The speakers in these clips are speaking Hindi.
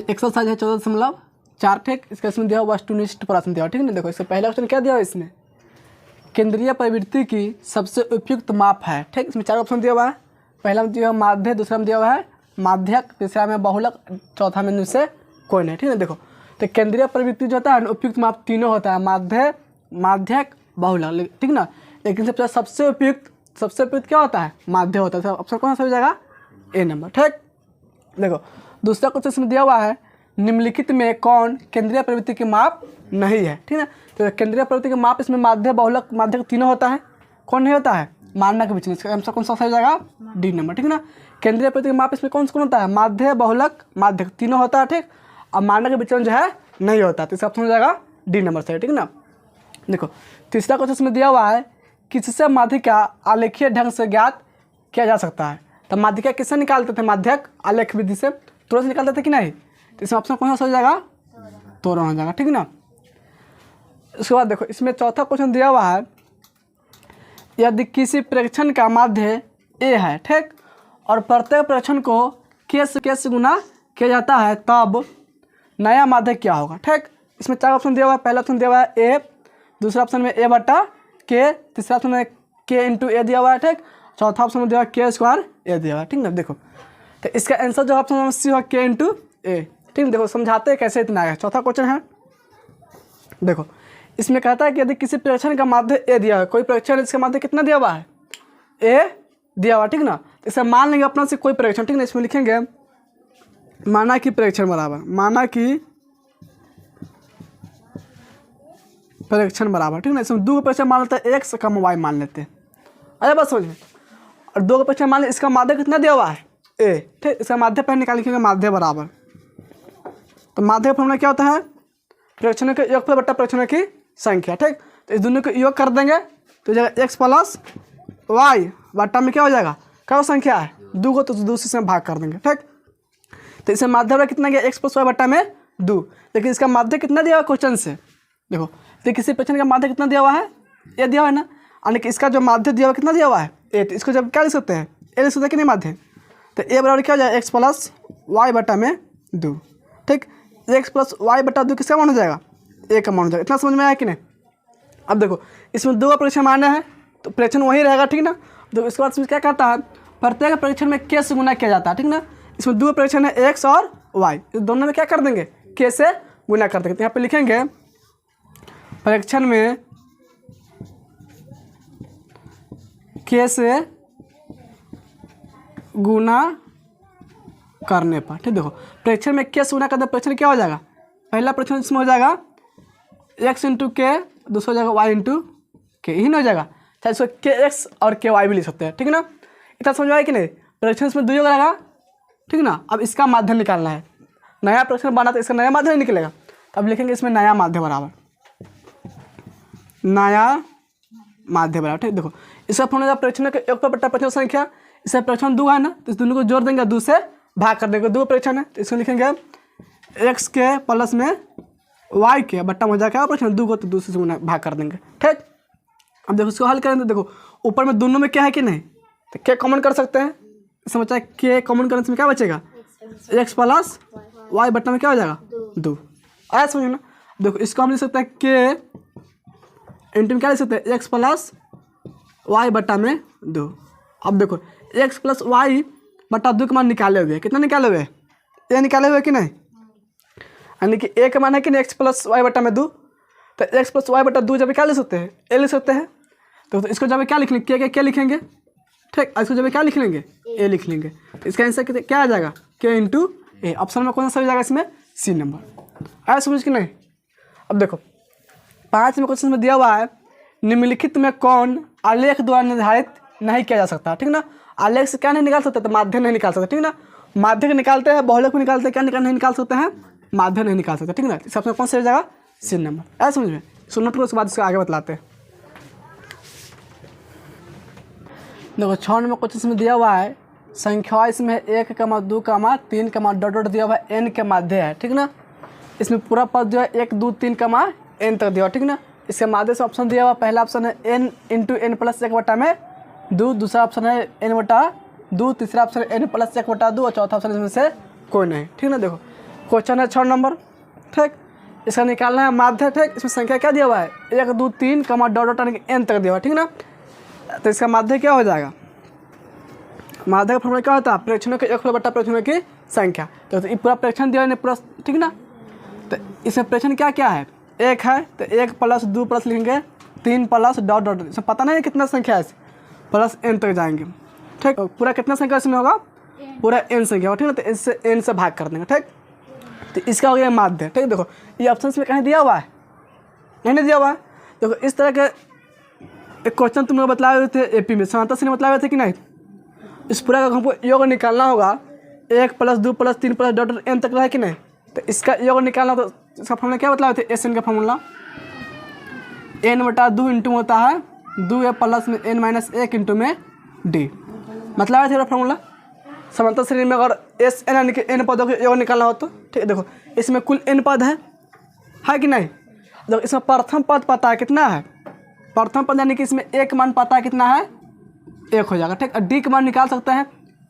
एक्सरसाइज है 14.4 ठीक। इसका इसमें दिया हुआ वस्तुनिष्ठ प्रश्न दिया, ठीक है ना। देखो इससे पहला क्वेश्चन क्या दिया हुआ इसमें, केंद्रीय प्रवृत्ति की सबसे उपयुक्त माप है, ठीक। इसमें 4 ऑप्शन दिया हुआ है। पहला में दिया हुआ माध्य, दूसरा में दिया हुआ है माध्यक, तीसरा में बहुलक, चौथा में इनमें से कोई नहीं, ठीक है। देखो तो केंद्रीय प्रवृत्ति जो होता है उपयुक्त माप तीनों होता है, माध्य, माध्यक, बहुलक, ठीक ना। लेकिन सबसे उपयुक्त क्या होता है, माध्य होता है। ऑप्शन कौन सा हो जाएगा, ए नंबर, ठीक। देखो दूसरा क्वेश्चन इसमें दिया हुआ है, निम्नलिखित में कौन केंद्रीय प्रवृत्ति की माप नहीं है, ठीक है। तो केंद्रीय प्रवृत्ति की माप इसमें माध्य, बहुलक, माध्यक तीनों होता है, कौन नहीं होता है, मानक विचलन। इसका आंसर कौन सा हो जाएगा, डी नंबर, ठीक है ना। केंद्रीय प्रवृत्ति की माप इसमें कौन होता है, माध्य, बहुलक, माध्यक तीनों होता है, ठीक। और मानक विचलन जो है नहीं होता, तो इसका ऑप्शन हो जाएगा डी नंबर से, ठीक है ना। देखो तीसरा क्वेश्चन इसमें दिया हुआ है, किससे माध्यिका आलेखीय ढंग से ज्ञात किया जा सकता है। तो माध्यिका किससे निकालते थे, माध्यक आलेख विधि से तुरंत निकालते थे कि नहीं। तो इसमें ऑप्शन कौन सा हो जाएगा, तोरण हो जाएगा, ठीक है ना। उसके बाद देखो इसमें चौथा क्वेश्चन दिया हुआ है, यदि किसी प्रेक्षण का माध्य ए है, ठीक, और प्रत्येक प्रेक्षण को के से गुना किया जाता है, तब नया माध्य क्या होगा, ठीक। इसमें 4 ऑप्शन दिया हुआ है। पहला ऑप्शन दिया हुआ है ए, दूसरा ऑप्शन में ए बटा के, तीसरा ऑप्शन में के इंटू ए दिया हुआ है, ठीक। चौथा ऑप्शन में दिया हुआ के स्क्वायर ए दिया हुआ है, ठीक ना। देखो तो इसका आंसर जो ऑप्शन सी होगा के इंटू ए, ठीक। देखो समझाते हैं कैसे इतना आएगा। चौथा क्वेश्चन है, देखो इसमें कहता है कि यदि किसी प्रेक्षण का माध्य ए दिया है, कोई प्रेक्षण इसका माध्य कितना दिया हुआ है, ए दिया हुआ, ठीक ना। तो इसे मान लेंगे अपना से कोई प्रेक्षण, ठीक ना। इसमें लिखेंगे माना कि प्रेक्षण बराबर, माना कि प्रेक्षण बराबर, ठीक ना। इसमें 2 प्रेक्षण मान लेते हैं, एक्स कम वाई मान लेते हैं, अरे बस समझ में। और 2 प्रेक्षण मान ले, इसका माध्य कितना दिया हुआ है, ए, ठीक। इसका माध्य पहले निकाल लिखेंगे, माध्य बराबर, तो माध्य का फॉर्मूला क्या होता है, प्रेक्षणों के योगफल बट्टा प्रेक्षणों की संख्या, ठीक। तो इस दोनों को योग कर देंगे तो जाएगा एक्स प्लस वाई बट्टा में क्या हो जाएगा, क्या संख्या है 2 को, तो दूसरे से भाग कर देंगे, ठीक। तो इसमें माध्य कितना गया, एक्स प्लस वाई बट्टा में 2। लेकिन इसका माध्य कितना दिया हुआ क्वेश्चन से, देखो तो किसी प्रश्न का माध्य कितना दिया हुआ है, ए दिया हुआ है ना। यानी कि इसका जो माध्य दिया हुआ कितना दिया हुआ है, ए। तो इसको जब क्या लिख सकते हैं, ए लिख सकते हैं कि नहीं माध्य। तो ए बराबर क्या हो जाएगा, एक्स प्लस वाई बट्टा में 2, ठीक। एक्स प्लस वाई बट्टा 2 किसका मान हो जाएगा, ए का मान हो जाएगा। इतना समझ में आया कि नहीं। अब देखो इसमें 2 प्रेक्षण मानना है, तो प्रेक्षण वही रहेगा, ठीक ना। तो इसके बाद इसमें क्या कहता है, प्रत्येक प्रेक्षण में के से गुना किया जाता है, ठीक ना। इसमें 2 प्रेक्षण है, एक्स और वाई, इस दोनों में क्या कर देंगे, के से गुना कर देंगे। तो यहाँ पे लिखेंगे प्रेक्षण में के से गुना करने पर, ठीक। देखो प्रेक्षण में के से गुना करने पर प्रेक्षण क्या हो जाएगा, पहला प्रेक्षण इसमें हो जाएगा एक्स इंटू के, दूसरा हो जाएगा वाई इंटू के, यही ना हो जाएगा। चाहे इसको के एक्स और के वाई भी लिख सकते हैं, ठीक है ना। इतना समझ में आया कि नहीं। प्रेक्षण इसमें 2 योग रहेगा, ठीक ना। अब इसका माध्यम निकालना है, नया प्रेक्षण बना तो इसका नया माध्यम निकलेगा। तो अब लिखेंगे इसमें नया माध्य बराबर, नया माध्य बराबर, ठीक। देखो इसका फॉर्मूला प्रेक्षण के योग पर बट्टा प्रेक्षण संख्या, इससे प्रेक्षण 2 है ना, तो इस दोनों को जोड़ देंगे, 2 से भाग कर देंगे, 2 प्रेक्षण है, तो इसको लिखेंगे एक्स के प्लस में वाई के बट्टा में जाकर प्रेक्षण 2 को, तो दूसरे से गुना भाग कर देंगे, ठीक। अब देखो इसको हल करें तो देखो ऊपर में दोनों में क्या है कि नहीं, तो क्या कॉमन कर सकते हैं, इसमें बचा के कॉमन करने में क्या बचेगा, एक्स प्लस वाई बट्टा में क्या हो जाएगा 2। आया समझ ना। देखो इसको हम लिख सकते हैं के इंटू में क्या लिख सकते हैं, एक्स प्लस वाई बट्टा में 2। अब देखो एक्स प्लस वाई बट्टा 2 का मान निकाले हुए, कितना निकाले हुए, ए निकाले हुए कि नहीं। यानी कि ए का मान है कि नहीं, एक्स प्लस वाई बट्टा में 2। तो एक्स प्लस वाई बट्टा 2 जब क्या लिख सकते हैं, ए लिख सकते हैं। तो इसको जब क्या लिख लेंगे, के लिखेंगे, ठीक। इसको जब क्या लिख लेंगे, ए लिख लेंगे। तो इसका आंसर क्या आ जाएगा, के इंटू ए। ऑप्शन में कौन सा हो जाएगा, इसमें सी नंबर। आया समझ कि नहीं। अब देखो 5 में क्वेश्चन में दिया हुआ है, निम्नलिखित में कौन आलेख द्वारा निर्धारित नहीं किया जा सकता, ठीक ना। आलेख से क्या नहीं निकाल सकते, तो माध्य नहीं निकाल सकते, ठीक ना। माध्य को निकालते हैं, बहुलक को निकालते हैं, क्या नहीं निकाल सकते हैं, माध्य नहीं निकाल सकते, ठीक ना। सबसे कौन सा हो जाएगा, सी नंबर। आया समझ में। सुनो तो उसके बाद इसको आगे बतलाते हैं। देखो 6 में क्वेश्चन में दिया हुआ है, संख्या इसमें 1, 2, 3, डॉट डॉट दिया हुआ है, एन के माध्य है, ठीक ना। इसमें पूरा पद जो है 1, 2, 3, एन तक दिया, ठीक ना। इसके माध्य से ऑप्शन दिया हुआ, पहला ऑप्शन है एन इंटू एन प्लस 1 बट्टा में 2, दूसरा ऑप्शन है एन बटा 2, तीसरा ऑप्शन है एन प्लस 1 बटा 2 और चौथा ऑप्शन इसमें से कोई नहीं, ठीक ना। देखो क्वेश्चन है 6 नंबर। ठीक, इसका निकालना है माध्य। ठीक, इसमें संख्या क्या दिया हुआ है 1 2 3 कमा डॉट डॉट यानी कि n तक दिया हुआ है। ठीक ना, तो इसका माध्य क्या हो जाएगा, माध्य का फॉर्मूला क्या होता है प्रेक्षणों के योगफल बटा प्रेक्षणों की संख्या। तो ये पूरा प्रेक्षण दिया है पूरा। ठीक ना, तो इसमें प्रेक्षण क्या क्या है 1 है तो 1 प्लस 2 प्लस लिखेंगे 3 प्लस डॉट डॉट, इसमें पता नहीं है कितना संख्या है प्लस n तक जाएंगे। ठीक, पूरा कितना संख्या इसमें होगा पूरा n संख्या होगा। ठीक ना, तो इससे n से भाग कर देंगे। ठीक, तो इसका हो गया माध्य। ठीक, देखो ये ऑप्शन में कहीं दिया हुआ है नहीं दिया हुआ है। देखो इस तरह के एक क्वेश्चन तुम लोग बतलाए हुए थे AP में, समांतर श्रेणी बतलाए हुए थे कि नहीं। इस पूरा का हमको योग निकालना होगा 1 plus 2 plus 3 plus dot n तक है कि नहीं। तो इसका योग निकालना, तो इसका फॉर्मूला क्या बतलाए थे SN का फॉर्मूला n बटा 2 इंटू होता है 2 प्लस में n माइनस 1 इंटू में d, मतलब है फॉर्मूला। समांतर श्रेणी में अगर SN यानी कि n पदों के योग निकालना हो तो ठीक है। देखो इसमें कुल n पद है कि नहीं। देखो इसमें प्रथम पद पता है कितना है, प्रथम पद यानी कि इसमें 1 मान पता है कितना है 1 हो जाएगा। ठीक, और d का मान निकाल सकते हैं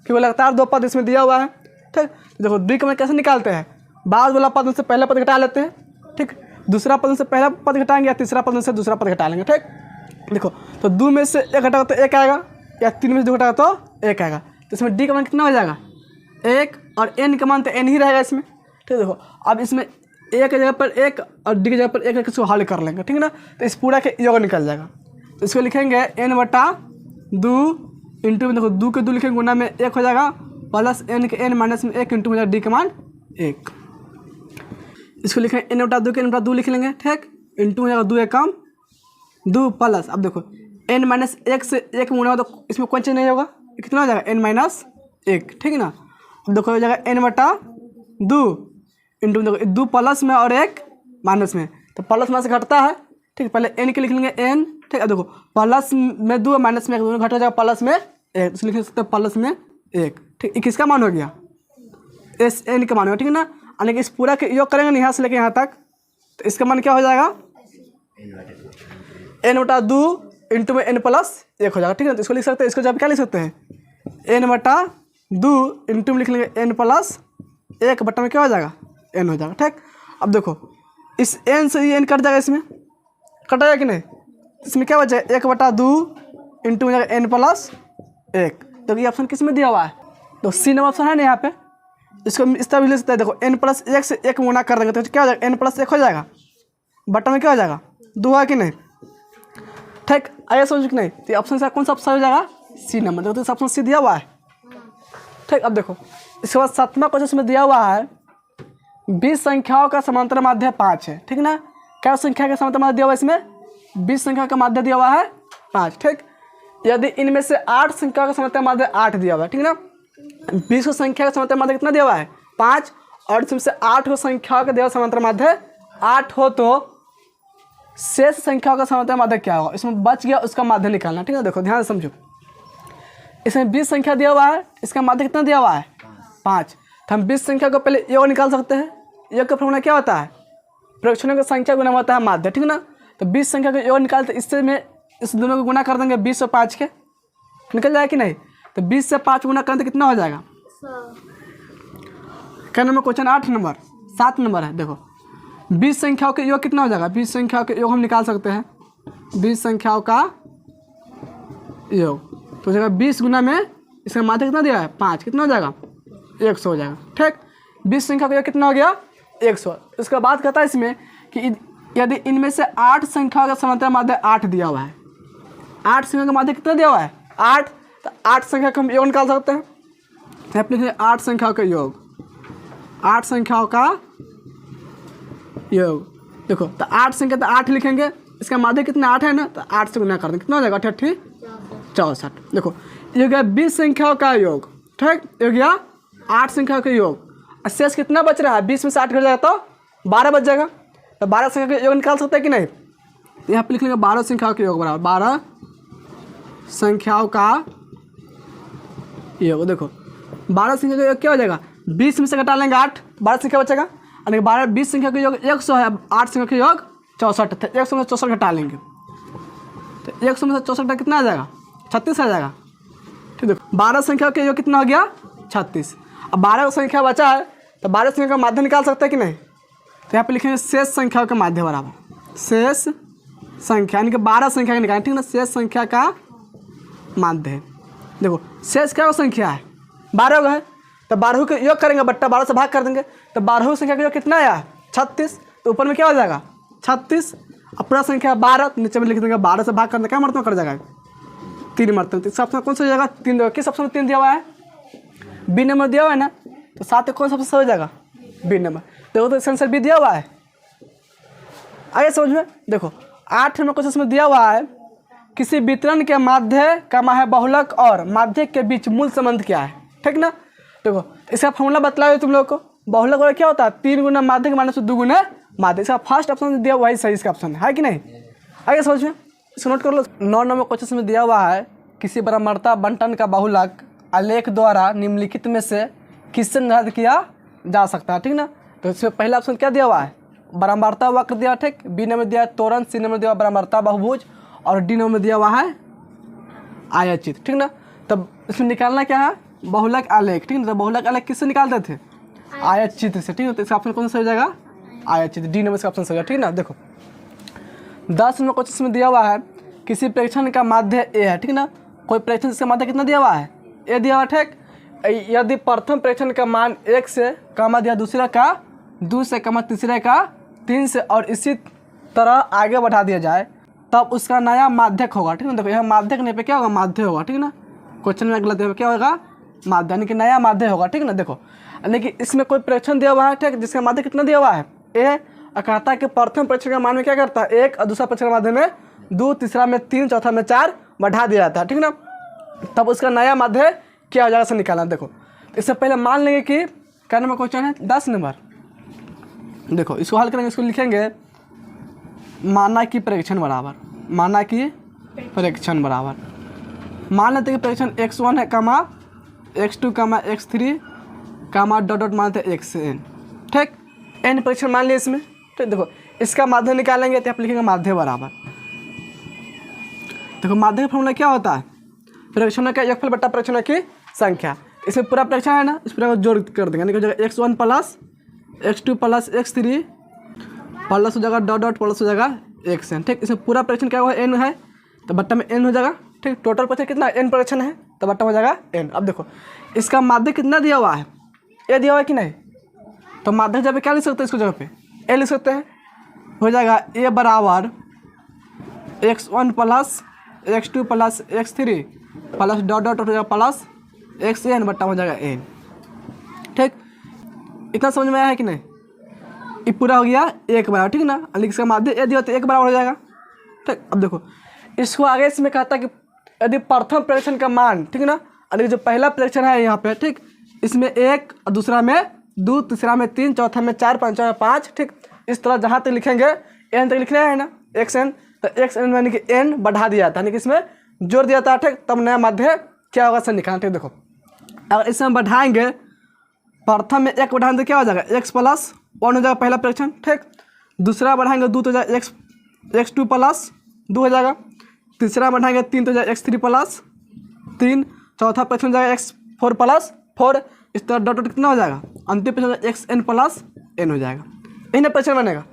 क्योंकि लगातार 2 पद इसमें दिया हुआ है। ठीक, देखो d का मान कैसे निकालते हैं, बाद वाला पद से पहला पद घटा लेते हैं। ठीक, दूसरा पद से पहला पद घटाएंगे या तीसरा पद से दूसरा पद घटा लेंगे। ठीक, देखो तो 2 में से 1 घटाओ तो 1 आएगा, या 3 में से 2 घटाओ तो 1 आएगा। तो इसमें d का मान कितना हो जाएगा 1, और n का मान तो n ही रहेगा इसमें। ठीक, देखो अब इसमें a की जगह पर 1 और d की जगह पर 1 रख इसको हल कर लेंगे। ठीक है ना, तो इस पूरा के योग निकल जाएगा। तो इसको लिखेंगे n बटा 2 इंटू में देखो 2 के 2 लिखेंगे गुना में 1 हो जाएगा प्लस n के n माइनस में 1 इंटू में d का मान 1। इसको लिखेंगे n बटा 2 के n बटा 2 लिख लेंगे। ठीक, इंटू हो जाएगा 2 एकम 2 प्लस, अब देखो n माइनस 1 से 1 गुना हो तो इसमें कोई चीज़ नहीं होगा, कितना हो जाएगा n माइनस 1। ठीक है ना, अब देखो हो जाएगा n बटा 2 इंटू देखो 2 प्लस में और 1 माइनस में, तो प्लस में से घटता है। ठीक, पहले n के लिख लेंगे n। ठीक है, देखो प्लस में 2 माइनस में 1 दोनों घट हो जाएगा प्लस में 1, तो लिख सकते हैं प्लस में 1। ठीक, ये किसका मान हो गया SN का मान होगा। ठीक है ना, यानी कि इस पूरा के योग करेंगे यहाँ से लेके यहाँ तक, तो इसका मान क्या हो जाएगा n बटा 2 इंटू में n प्लस 1 हो जाएगा। ठीक है, तो इसको लिख सकते हैं, इसको जब क्या लिख सकते हैं n बटा 2 इंटू में लिख लेंगे n प्लस 1 बटा में क्या हो जाएगा n हो जाएगा। ठीक, अब देखो इस n से ये n कट जाएगा, इसमें कटेगा कि नहीं, इसमें क्या बचेगा 1 बटा 2 इंटू में जाएगा n प्लस 1। तो ये ऑप्शन किस में दिया हुआ है, तो C नंबर ऑप्शन है ना यहाँ पे, इसको इस तरह भी ले सकते हैं। देखो n प्लस 1 से 1 गुना कर देंगे तो क्या हो जाएगा n प्लस 1 हो जाएगा, बटा में क्या हो जाएगा 2 है कि नहीं। ठीक, आइए समझ कि नहीं, तो ऑप्शन से कौन सा ऑप्शन हो जाएगा C नंबर। देखो तो ऑप्शन C दिया हुआ है। ठीक, अब देखो इसके बाद 7वां क्वेश्चन में दिया हुआ है 20 संख्याओं का समांतर माध्य 5 है। ठीक ना, क्या संख्या का समांतर माध्य दिया हुआ है इसमें 20 संख्या का माध्य दिया हुआ है 5। ठीक, यदि इनमें से 8 संख्या का समांतर माध्य 8 दिया हुआ है। ठीक ना, 20 संख्या का समांतर माध्य कितना दिया हुआ है 5, और इसमें से 8 को संख्या का दिया हुआ समांतर माध्य 8 हो तो शेष संख्या का समांतर माध्य क्या होगा, इसमें बच गया उसका माध्य निकालना। ठीक है, देखो ध्यान से समझो, इसमें 20 संख्या दिया हुआ है, इसका माध्य कितना दिया हुआ है 5, तो हम 20 संख्या को पहले योग निकाल सकते हैं। योग का फॉर्मूला क्या होता है प्रेक्षणों की संख्या गुना होता है माध्य। ठीक ना, तो 20 संख्या का योग निकालते इससे में इस दोनों को गुना कर देंगे 20 और 5 के, निकल जाएगा कि नहीं। तो 20 से 5 गुना करें तो कितना हो जाएगा क्या नंबर क्वेश्चन 8 नंबर 7 नंबर है। देखो 20 संख्याओं के योग कितना हो जाएगा, 20 संख्याओं के योग हम निकाल सकते हैं। 20 संख्याओं का योग तो हो जाएगा 20 गुना में इसका माध्य कितना दिया है 5, कितना हो जाएगा 100 हो जाएगा। ठीक, 20 संख्या का योग कितना हो गया 100। उसके बाद कहता है इसमें कि यदि इनमें से 8 संख्या का समांतर माध्य 8 दिया हुआ है, 8 संख्या का माध्य कितना दिया हुआ है 8, तो 8 संख्या का हम योग निकाल सकते हैं। यहाँ पे लिखेंगे 8 संख्याओं का योग, 8 संख्याओं का योग। देखो तो 8 संख्या तो 8 लिखेंगे, इसका माध्य कितना 8 है ना, तो 8 से गुना कर देंगे कितना हो जाएगा 88 64। देखो ये हो गया 20 संख्याओं का योग। ठीक, ये हो गया 8 संख्याओं का योग, और शेष कितना बच रहा है 20 में से 8 घट जाएगा तो 12 बच जाएगा। तो 12 संख्या का योग निकाल सकते हैं कि नहीं, यहाँ पे लिख लेंगे 12 संख्याओं के योग बराबर 12 संख्याओं का योग। देखो 12 संख्या का योग क्या हो जाएगा 20 में से घटा लेंगे 8, 12 संख्या बचेगा, यानी 20 संख्या का योग 100 है, 8 संख्या का योग 64 थे, 100 में से 64 घटा लेंगे तो 100 में से 64 कितना आ जाएगा 36 आ जाएगा। ठीक, देखो 12 संख्या का योग कितना हो गया 36। अब 12 संख्या बचा है तो 12 संख्या का माध्य निकाल सकते हैं कि नहीं। तो यहाँ पे लिखेंगे शेष संख्याओं का माध्य बराबर शेष संख्या, यानी कि 12 संख्या का निकालें, ठीक ना। शेष संख्या का माध्य है। देखो शेष क्या संख्या है 12 का है, तो 12 का योग करेंगे, बट्टा 12 से भाग कर देंगे, तो 12 संख्या का योग कितना आया 36, तो ऊपर में क्या हो जाएगा 36, और पूरा संख्या 12, नीचे में लिख देंगे 12 से भाग करने क्या मरतबा कर जाएगा 3 मरतबा। तो इस ऑप्शन कौन सा हो जाएगा 3 देगा। किस ऑप्शन में 3 दिया हुआ है, बी नंबर दिया हुआ है ना, तो 7 कौन सा ऑप्शन हो जाएगा बी नंबर। देखो तो इसका आंसर बी दिया हुआ है, आइए समझ में। देखो 8 नंबर क्वेश्चन में दिया हुआ है किसी वितरण के माध्य का है बहुलक और माध्य के बीच मूल संबंध क्या है, ठीक ना। देखो इसका फॉर्मूला बतलाओ तुम लोग को। बहुलक वाला क्या होता है 3 गुना माध्य के माइनस 2 गुना माध्य। इसका फर्स्ट ऑप्शन दिया वही सही इसका ऑप्शन है कि नहीं। आइए समझ में, इसको नोट कर लो। 9 नंबर क्वेश्चन में दिया हुआ है किसी बराबरता बंटन का बहुलक आलेख द्वारा निम्नलिखित में से किससे निर्धारित किया जा सकता है, ठीक ना। तो इसमें पहला ऑप्शन क्या दिया हुआ है बराबरता वक्र दिया, ठीक। बी नंबर दिया त्वरण, सी नंबर दिया बराबरता बहुभुज, और डी नंबर दिया हुआ है आयतचित्र, ठीक ना। तब इसमें निकालना क्या है बहुलक आलेख, ठीक ना। तो बहुलक आलेख किससे निकालते थे आयतचित्र से, ठीक है। तो इसका ऑप्शन कौन सा हो जाएगा आयतचित्र, डी नंबर का ऑप्शन हो जाएगा, ठीक ना। देखो 10 नंबर क्वेश्चन में दिया हुआ है किसी प्रेक्षण का माध्य ए है, ठीक ना। कोई प्रेक्षण इसका माध्य कितना दिया हुआ है ए दिया हुआ, ठीक। यदि प्रथम प्रेक्षण का मान 1 से कमा दिया, दूसरा का 2 से कमा, तीसरे का 3 से, और इसी तरह आगे बढ़ा दिया जाए, तब उसका नया माध्यक होगा, ठीक ना। देखो यहाँ माध्यक नहीं पे क्या होगा माध्य होगा, ठीक ना। क्वेश्चन में गलत है क्या होगा माध्य, यानी कि नया माध्य होगा, ठीक ना। देखो यानी कि इसमें कोई प्रेक्षण दिया हुआ है, ठीक, जिसका माध्य कितना दिया हुआ है ए, और कहता है कि प्रथम प्रेक्षण का मान में क्या करता है 1, और दूसरा प्रेक्षण का माध्य में 2, तीसरा में 3, चौथा में 4 बढ़ा दिया जाता है, ठीक ना। तब उसका नया माध्य क्या हो जाएगा से निकालना। देखो इससे पहले मान लेंगे कि क्या नंबर क्वेश्चन है 10 नंबर। देखो इसको हल करेंगे, इसको लिखेंगे माना कि प्रेक्षण बराबर, माना कि प्रेक्षण बराबर, मान लेते हैं कि प्रेक्षण x1 है कमा x2 कमा x3 कमा डॉट डॉट मानते हैं x से n, ठीक। n प्रेक्षण मान लिया इसमें, ठीक। देखो इसका माध्य निकालेंगे तो आप लिखेंगे माध्य बराबर। देखो माध्य का फॉर्मूला क्या होता है प्रेक्षण का योगफल बट्टा प्रेक्षण की संख्या। इसमें पूरा प्रेक्षण है ना, इस पूरा को जोड़ कर देंगे, यानी कि x1 plus x2 plus x3 plus हो जाएगा डॉट डॉट प्लस हो जाएगा xn, ठीक। इसमें पूरा प्रेक्षण क्या हुआ n है, तो बट्टा में n हो जाएगा, ठीक। टोटल प्रेक्षण कितना n प्रेक्षण है, तो बट्टा हो जाएगा n। अब देखो इसका माध्य कितना दिया हुआ है ए दिया हुआ है कि नहीं, तो माध्य जब क्या लिख सकते हैं इसको जगह पे ए लिख सकते हैं, हो जाएगा ए बराबर x1 plus x2 plus x3 plus dot dot हो जाएगा प्लस xn बट्टा हो जाएगा n, ठीक। इतना समझ में आया है कि नहीं। ये पूरा हो गया 1 बराबर, ठीक ना। लेकिन इसका माध्य ए दिया तो 1 बराबर हो जाएगा, ठीक। अब देखो इसको आगे इसमें कहता है कि यदि प्रथम प्रेक्षण का मान, ठीक ना, यानी जो पहला प्रेक्षण है यहाँ पे, ठीक, इसमें 1, और दूसरा में 2, तीसरा में 3, चौथा में 4, पांचवा में 5, ठीक। इस तरह जहाँ तक लिखेंगे n तक लिखना है ना xn, तो xn यानी कि n बढ़ा दिया था, यानी कि इसमें जोड़ दिया था, ठीक। तब नया माध्य क्या होगा सर निकालना, ठीक। देखो अगर इसमें बढ़ाएंगे प्रथम में 1 बढ़ाएंगे तो क्या हो जाएगा x प्लस 1 हो जाएगा पहला प्रेक्षण, ठीक। दूसरा बढ़ाएंगे 2 तो हो जाएगा x2 प्लस 2 हो जाएगा, तीसरा बढ़ाएंगे 3 तो हो जाएगा x3 प्लस 3, चौथा प्रेक्षण हो जाएगा x4 प्लस 4, इस तरह डॉट डॉट कितना हो जाएगा अंतिम प्रेक्षण xn प्लस n हो जाएगा, इन्हें प्रेक्षण बनेगा।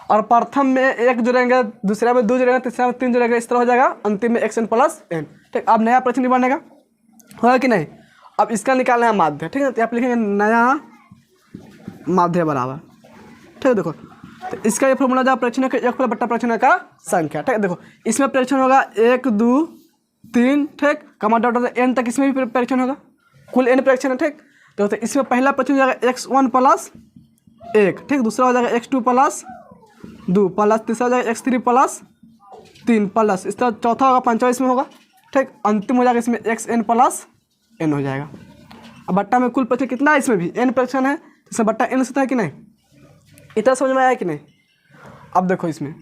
और प्रथम में 1 जुड़ेंगे, दूसरा में 2 जुड़ेंगे, तीसरा में 3 जुड़ेंगे, इस तरह हो जाएगा अंतिम में xn प्लस n, ठीक। अब नया प्रेक्षण नहीं बनेगा, होगा कि नहीं। अब इसका निकालना है माध्य, ठीक है। तो आप लिखेंगे नया माध्य बराबर, ठीक है। देखो तो इसका ये फॉर्मूला जो प्रेक्षण का योगफल बट्टा प्रेक्षण का संख्या, ठीक है। देखो इसमें प्रेक्षण होगा 1, 2, 3, ठीक, कमा डॉट n तक इसमें भी प्रेक्षण होगा, कुल n प्रेक्षण है, ठीक। तो इसमें पहला प्रेक्षण हो जाएगा x1 प्लस 1, ठीक। दूसरा हो जाएगा x2 प्लस 2 प्लस, तीसरा हो जाएगा x3 प्लस 3 प्लस, इस तरह चौथा होगा, पांचवा इसमें होगा, ठीक। अंतिम हो जाएगा इसमें xn प्लस n हो जाएगा। अब बट्टा में कुल प्रेक्षण कितना है, इसमें भी n प्रेक्षण है, इसमें बट्टा n होता है कि नहीं। इतना समझ में आया कि नहीं। अब देखो इसमें,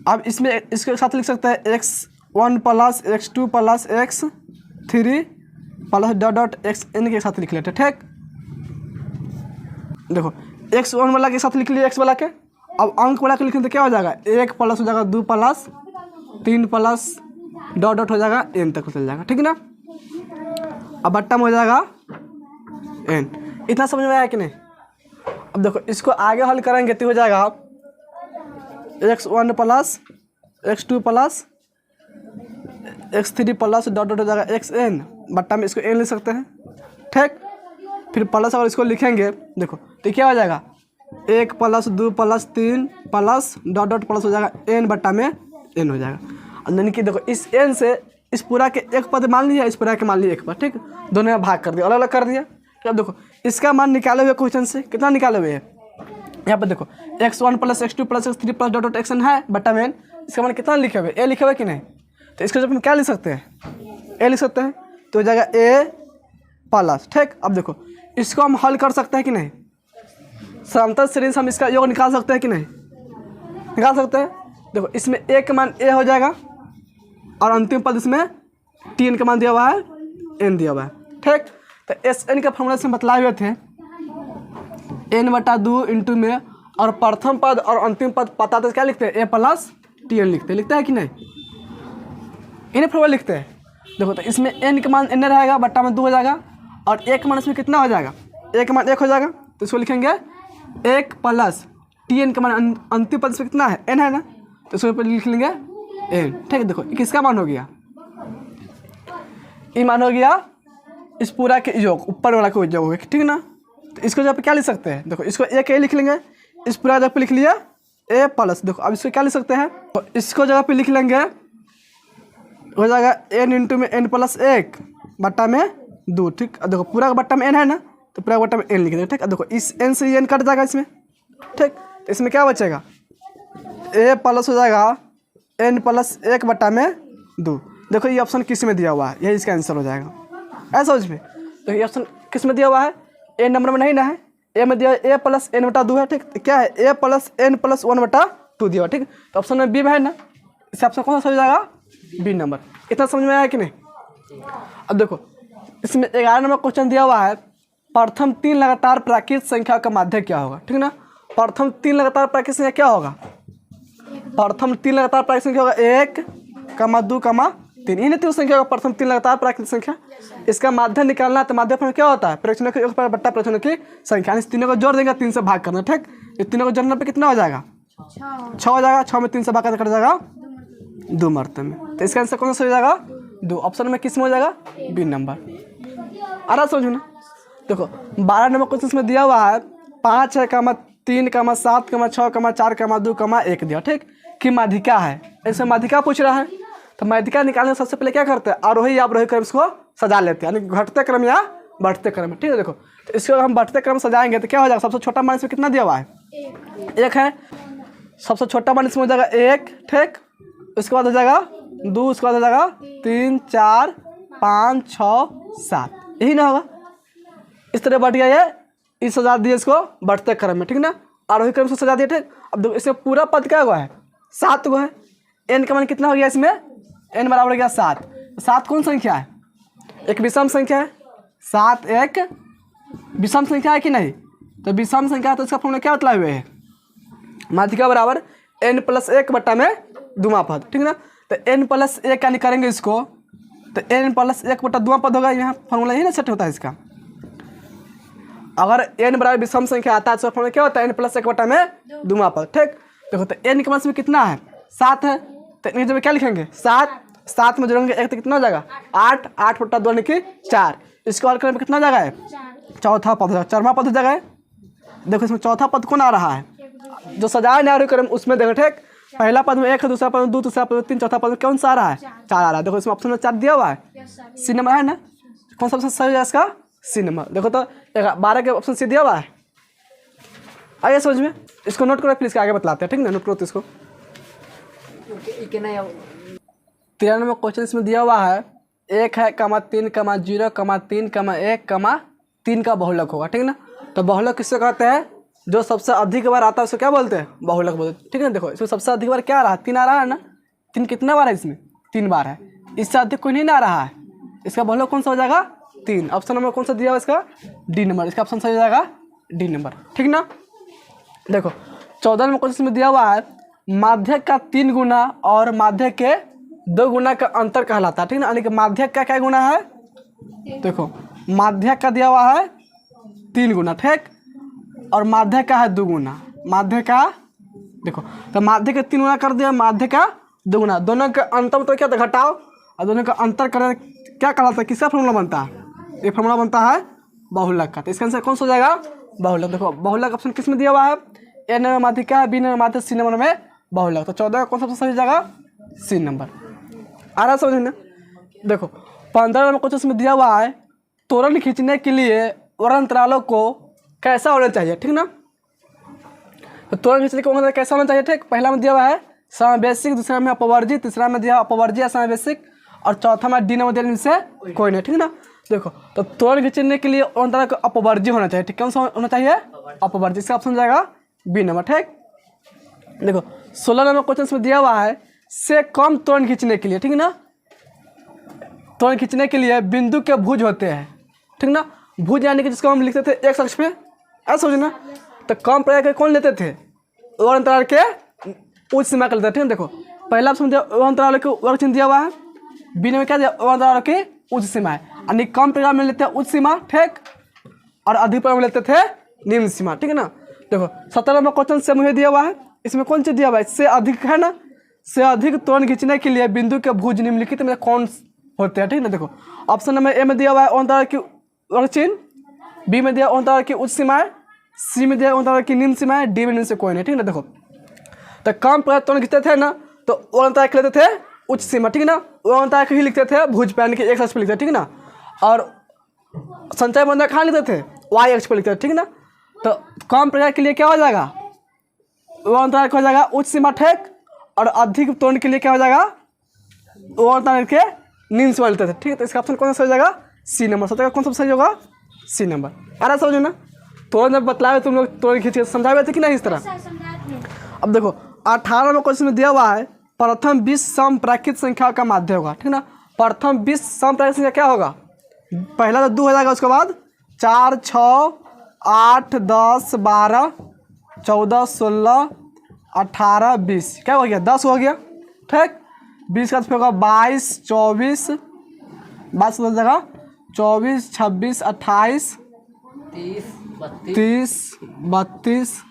अब इसमें इसके साथ लिख सकते हैं x1 plus x2 plus x3 plus dot dot xn के साथ लिख लेते हैं, ठीक। देखो x1 वाला के साथ लिख लिया x वाला के, अब अंक वाला के लिखेंगे तो क्या हो जाएगा 1 प्लस हो जाएगा 2 प्लस 3 प्लस डॉट डॉट हो जाएगा n तक चल जाएगा, ठीक है ना। अब बट्टा में हो जाएगा n। इतना समझ में आया कि नहीं? अब देखो इसको आगे हल करेंगे तो हो जाएगा x1 plus x2 plus x3 plus dot dot हो जाएगा xn बट्टा में इसको n लिख सकते हैं, ठीक। फिर प्लस अगर इसको लिखेंगे देखो तो क्या हो जाएगा 1 plus 2 plus 3 plus dot dot plus हो जाएगा n बट्टा में n हो जाएगा। यानी कि देखो इस n से इस पूरा के एक पद मान लिया, इस पूरा के मान लिया एक पद, ठीक। दोनों में भाग कर दिया, अलग अलग कर दिया। अब देखो इसका मान निकाले हुए क्वेश्चन से कितना निकाले हुए है, यहाँ पर देखो x1 plus x2 plus x3 plus dot dot xn है बट्टा में n। इसका मान कितना लिखे हुए, a लिखे हुए कि नहीं? तो इसको जब हम क्या लिख सकते हैं, a लिख सकते हैं, तो हो जाएगा a प्लस, ठीक। अब देखो इसको हम हल कर सकते हैं कि नहीं? समांतर श्रेणी से हम इसका योग निकाल सकते हैं कि नहीं? निकाल सकते हैं। देखो इसमें a का मान a हो जाएगा और अंतिम पद इसमें tn का मान दिया हुआ है, n दिया हुआ है, ठीक। तो Sn का फॉर्मूला से बतलाए हुए थे n बटा 2 इंटू में, और प्रथम पद और अंतिम पद पता तो क्या लिखते हैं a प्लस tn लिखते हैं कि नहीं? इन्हें फॉर्मूला लिखते हैं। देखो तो इसमें n का मान n रहेगा बट्टा में 2 हो जाएगा, और a का मान इसमें कितना हो जाएगा, a का मान 1 हो जाएगा, तो इसको लिखेंगे 1 प्लस tn का मान अंतिम पद इसमें कितना है, n है ना, तो इसको ऊपर लिख लेंगे n, ठीक है। देखो किसका मान हो गया, ये मान हो गया इस पूरा के योग, ऊपर वाला को योग हो गया, ठीक ना। तो इसको जब क्या लिख सकते हैं, देखो इसको एक लिख लेंगे, इस पूरा जगह पे लिख लिया a प्लस, देखो अब इसको क्या लिख सकते हैं, तो इसको जगह पे लिख लेंगे हो जाएगा n इंटू में n प्लस 1 बट्टा में 2, ठीक। अब देखो पूरा का बट्टा में n है ना, तो पूरा बट्टा में n लिख देंगे, ठीक। अब देखो इस n से n कट जाएगा इसमें, ठीक। तो इसमें क्या बचेगा, a प्लस हो जाएगा n प्लस 1 बट्टा में 2। देखो ये ऑप्शन किस में दिया हुआ है, यही इसका आंसर हो जाएगा, ऐसा उसमें। तो ये ऑप्शन किस में दिया हुआ है, ए नंबर में नहीं ना है, ए में दिया ए प्लस n बटा 2 है, ठीक। तो क्या है ए प्लस n प्लस 1 बटा 2 दिया हुआ, ठीक। तो ऑप्शन में बी में है ना, इस ऑप्शन कौन सा हो जाएगा, बी नंबर। इतना समझ में आया कि नहीं? अब देखो इसमें 11 नंबर क्वेश्चन दिया हुआ है, प्रथम 3 लगातार प्राकृत संख्या का माध्य क्या होगा, ठीक ना। प्रथम 3 लगातार प्राकृत संख्या क्या होगा, प्रथम 3 लगातार प्राकृत संख्या होगा 1, 2, 3। इन तीनों संख्या का प्रथम 3 लगातार प्राकृत संख्या, इसका माध्य निकालना है। तो माध्य क्या होता है, प्रश्नों के योग पर बट्टा प्रश्नों की संख्या, इस तीनों को जोड़ देंगे, 3 से भाग करना, ठीक। इस तीनों को जोड़ने पे कितना हो जाएगा, 6 हो जाएगा, 6 में 3 से भाग करके कट जाएगा 2 मरते में। तो इसका आंसर कौन सा हो जाएगा, 2। ऑप्शन में किस में हो जाएगा, बी नंबर। आ रहा समझो ना। देखो 12 नंबर क्वेश्चन में दिया हुआ है 5 है 3, 7, 6, 4, 2, 1 दिया, ठीक। कि माध्यिका है, ऐसे माध्यिका पूछ रहा है। तो माध्यिका निकालने से सबसे पहले क्या करते हैं, आरोही या अवरोही क्रम इसको सजा लेते हैं, यानी घटते क्रम या बढ़ते क्रम, ठीक है। देखो तो इसको हम बढ़ते क्रम सजाएंगे तो क्या हो जाएगा, सबसे छोटा मान इसमें कितना दिया हुआ है, 1 है, सबसे छोटा मान इसमें हो जाएगा 1, ठीक। उसके बाद हो जाएगा 2, उसके बाद हो जाएगा 3, 4, 5, 6, 7, यही ना होगा। इस तरह बढ़ गया ये सजा दिए इसको बढ़ते क्रम में, ठीक ना, आरोही क्रम से सजा दिया, ठीक। अब देखो इसमें पूरा पद क्या हुआ है, 7 गो है। n का मान कितना हो गया इसमें, n बराबर हो गया 7। 7 कौन संख्या है, एक विषम संख्या है, 7 एक विषम संख्या है कि नहीं। तो विषम संख्या है तो इसका फॉर्मूला क्या बतलाए हुए है, माध्यिका बराबर n प्लस 1 बट्टा में 2वां पद, ठीक ना। तो n प्लस 1 का निकालेंगे इसको, तो n प्लस 1 बट्टा 2वां पद होगा, यहाँ फॉर्मूला यही ना सेट होता है इसका। अगर n बराबर विषम संख्या आता है तो फॉर्मूला क्या होता है, n प्लस 1 बट्टा में 2वां पद, ठीक। देखो तो n के मान में कितना है, 7 है, तो इन्हें जब क्या लिखेंगे 7 में जोड़ेंगे 1 तो कितना हो जाएगा 8, 8 बट्टा 2 यानी कि 4। इसको हल करने में कितना जगह है, चौथा पद हो जाएगा, 4वां पद हो जाएगा। देखो इसमें चौथा पद कौन आ रहा है, जो सजाए ना क्रम उसमें देखो, ठीक। पहला पद में 1 है, दूसरा पद में 2, तीसरा पद में 3, चौथा पद में कौन सा आ रहा है, 4 आ रहा है। देखो इसमें ऑप्शन में 4 दिया हुआ है, सी नंबर है ना, कौन सा ऑप्शन सही है इसका, सी नंबर। देखो तो 12 के ऑप्शन सी दिया हुआ है, आइए समझ में। इसको नोट करो, फिर इसके आगे बतलाते हैं, ठीक ना, नोट करो तो इसको। 13 नंबर क्वेश्चन इसमें दिया हुआ है 1 है 3, 0, 3, 1, 3 का बहुलक होगा, ठीक ना। तो बहुलक किससे कहते हैं, जो सबसे अधिक बार आता है उसको क्या बोलते हैं, बहुलक बोलते हैं, ठीक है। देखो इसमें सबसे अधिक बार क्या आ रहा है, 3 आ रहा है ना, 3 कितना बार है इसमें, 3 बार है, इससे अधिक कोई नहीं आ रहा है। इसका बहुलक कौन सा हो जाएगा, 3। ऑप्शन नंबर कौन सा दिया हुआ इसका, डी नंबर। इसका ऑप्शन सही हो जाएगा डी नंबर, ठीक ना। देखो 14 नंबर क्वेश्चन में दिया हुआ है माध्यक का 3 गुना और माध्यक के 2 गुना का अंतर कहलाता है, ठीक ना। यानी कि माध्यक का क्या गुना है, देखो माध्यक का दिया हुआ है 3 गुना, ठीक। और माध्य का है 2 गुना, माध्य का देखो तो माध्य का 3 गुना कर दिया, माध्य का 2 गुना, दोनों का अंतर मतलब क्या था, घटाओ, और दोनों का अंतर करें क्या कहलाता है, किसका फॉर्मूला बनता है, ये फॉर्मूला बनता है बहुलक का। तो इसका आंसर कौन सा हो जाएगा, बहुलक। देखो बहुलक ऑप्शन किस में दिया हुआ है, ए नंबर माध्यिका है, बी नंबर माध्यिका, सी नंबर में बहुलक। तो 14 का कौन सा सही जाएगा, सी नंबर। आ रहा समझ में। देखो 15 नंबर क्वेश्चन में दिया हुआ है त्वरण खींचने के लिए वर्णंतरालों को कैसा होना चाहिए, ठीक ना। तो त्वरण खींचने के कैसा होना चाहिए, ठीक। पहला में दिया हुआ है समवेशिक, दूसरा में अपवर्जित, तीसरा में दिया अपवर्जित समवेशिक, और चौथा में डी नंबर दिया से कोई नहीं, ठीक ना। देखो तो त्वरण खींचने के लिए वर्णंतराल को अपवर्जित होना चाहिए, ठीक। कौन सा होना चाहिए, अपवर्जित। इसका ऑप्शन जाएगा बी नंबर, ठीक। देखो 16 नंबर क्वेश्चन में दिया हुआ है से कम त्वरण खींचने के लिए, ठीक ना, त्वरण खींचने के लिए बिंदु के भुज होते हैं, ठीक ना। भुज यानी कि जिसको हम लिखते थे एक अक्ष पे, ऐसा समझना। तो कम प्रकार के कौन लेते थे, वर्णंतराल के उच्च सीमा का लेते थे, ठीक है। देखो पहला ऑप्शन दिया वर्णंतराल के वर्ग चिन्ह दिया हुआ है, बी में क्या दिया, वर्णंतराल की उच्च सीमा है, यानी कम प्रकार में लेते हैं उच्च सीमा, ठीक, और अधिक प्रकार में लेते थे निम्न सीमा, ठीक है ना। देखो 17 नंबर क्वेश्चन से मुझे दिया हुआ है, इसमें कौन चीज दिया हुआ है, से अधिक है ना, से अधिक त्वरण खींचने के लिए बिंदु के भुज निम्नलिखित में कौन होते हैं, ठीक ना। देखो ऑप्शन नंबर ए में दिया हुआ है वर्णंतराल की वर्ग चिन्ह, बी में दिया वर्णंतराल की उच्च सीमाएं, सी में दिया वर्णंतराल की निम्न सीमाएं, डी में निम्न से कोई नहीं, ठीक ना। देखो तो कम प्रकार त्वरण खींचते थे ना, तो वर्णंतराल के लेते थे उच्च सीमा, ठीक ना। वर्णंतराल के ही लिखते थे भुज पे, यानी कि एक अक्ष पे लिखते थे, ठीक ना। और संचय बंधन कहाँ लिखते थे, वाई अक्ष पे लिखते थे, ठीक ना। तो कम प्रकार के लिए क्या हो जाएगा, वर्णंतराल हो जाएगा उच्च सीमा, ठीक, और अधिक त्वरण के लिए क्या हो जाएगा, वर्णंतराल के निम्न सीमा लेते थे, ठीक है। तो इसका ऑप्शन कौन सा हो जाएगा, सी नंबर। 17 का कौन सा सही होगा, सी नंबर। आ रहा समझो ना, त्वरण जब बतलाए तुम लोग त्वरण खींच के समझाए थे कि नहीं इस तरह। अब देखो 18 नंबर क्वेश्चन में दिया हुआ है प्रथम 20 समप्राकृत संख्या का माध्य होगा, ठीक ना। प्रथम 20 समप्राकृत संख्या क्या होगा, पहला तो 2 हो जाएगा, उसके बाद 4, 6, 8, 10, 12, 14, 16, 18, 20, क्या हो गया, 10 हो गया, ठीक। 20 का होगा 22, 24, 22 हो जाएगा 24, 26, 28, 30, 32,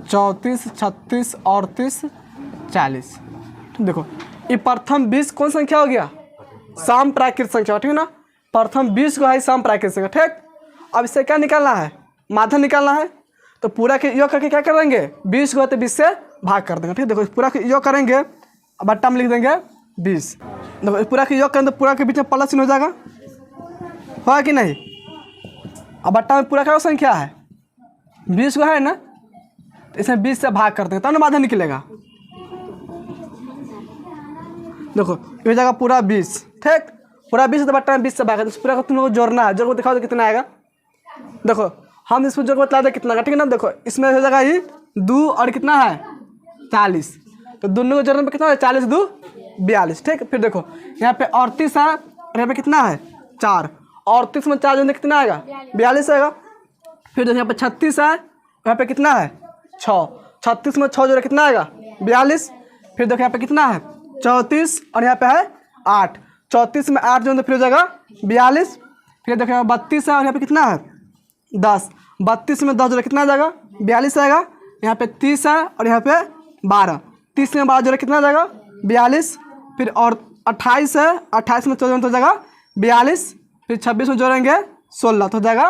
34, 36, 38, 40। देखो ये प्रथम 20 कौन संख्या हो गया, समप्राकृत संख्या, ठीक है ना। प्रथम 20 को है समप्राकृत संख्या, ठीक। अब इससे क्या निकालना है, माध्य निकालना है। तो पूरा के योग करके क्या करेंगे, 20 को है तो 20 से भाग कर देंगे, ठीक। देखो पूरा के योग करेंगे, बट्टा में लिख देंगे 20। देखो पूरा के योग करेंगे तो पूरा के बीच में प्लस चिन्ह हो जाएगा, होगा कि नहीं। अब बट्टा में पूरा क्या संख्या है, 20 को है ना, तो इसमें 20 से भाग कर देंगे तब ना माध्य निकलेगा। देखो ये जगह पूरा 20, ठीक, पूरा 20 तो बट्टा में 20 से भाग, तो पूरा को तुम लोग को जोड़ना है, जोड़ को दिखाओ तो कितना आएगा। देखो हम इसमें जोड़ को बतला दें कितना का, ठीक है ना। देखो इसमें हो जाएगा ही 2 और कितना है 40, तो दोनों को जोड़ने में कितना है, 40 2 42, ठीक। फिर देखो यहाँ पे 38 है और यहाँ पे कितना है 4, 38 में 4 जोड़ने कितना आएगा 42 आएगा। फिर देखो यहाँ पे 36 है, यहाँ पे कितना है 6, 36 में 6 जोड़े कितना आएगा 42। फिर देखो यहाँ पे कितना है 34 और यहाँ पे है 8, 34 में 8 जोड़े फिर हो जाएगा 42। फिर देखो यहाँ 32 है और यहाँ पे कितना है 10, 32 में 10 जोड़े कितना आ जाएगा 42 आएगा। यहाँ पे 30 है और यहाँ पे 12, 30 में 12 जोड़े कितना आ जाएगा 42। फिर और 28 है, 28 में 14 तो हो जाएगा 42। फिर 26 में जोड़ेंगे 16 तो हो जाएगा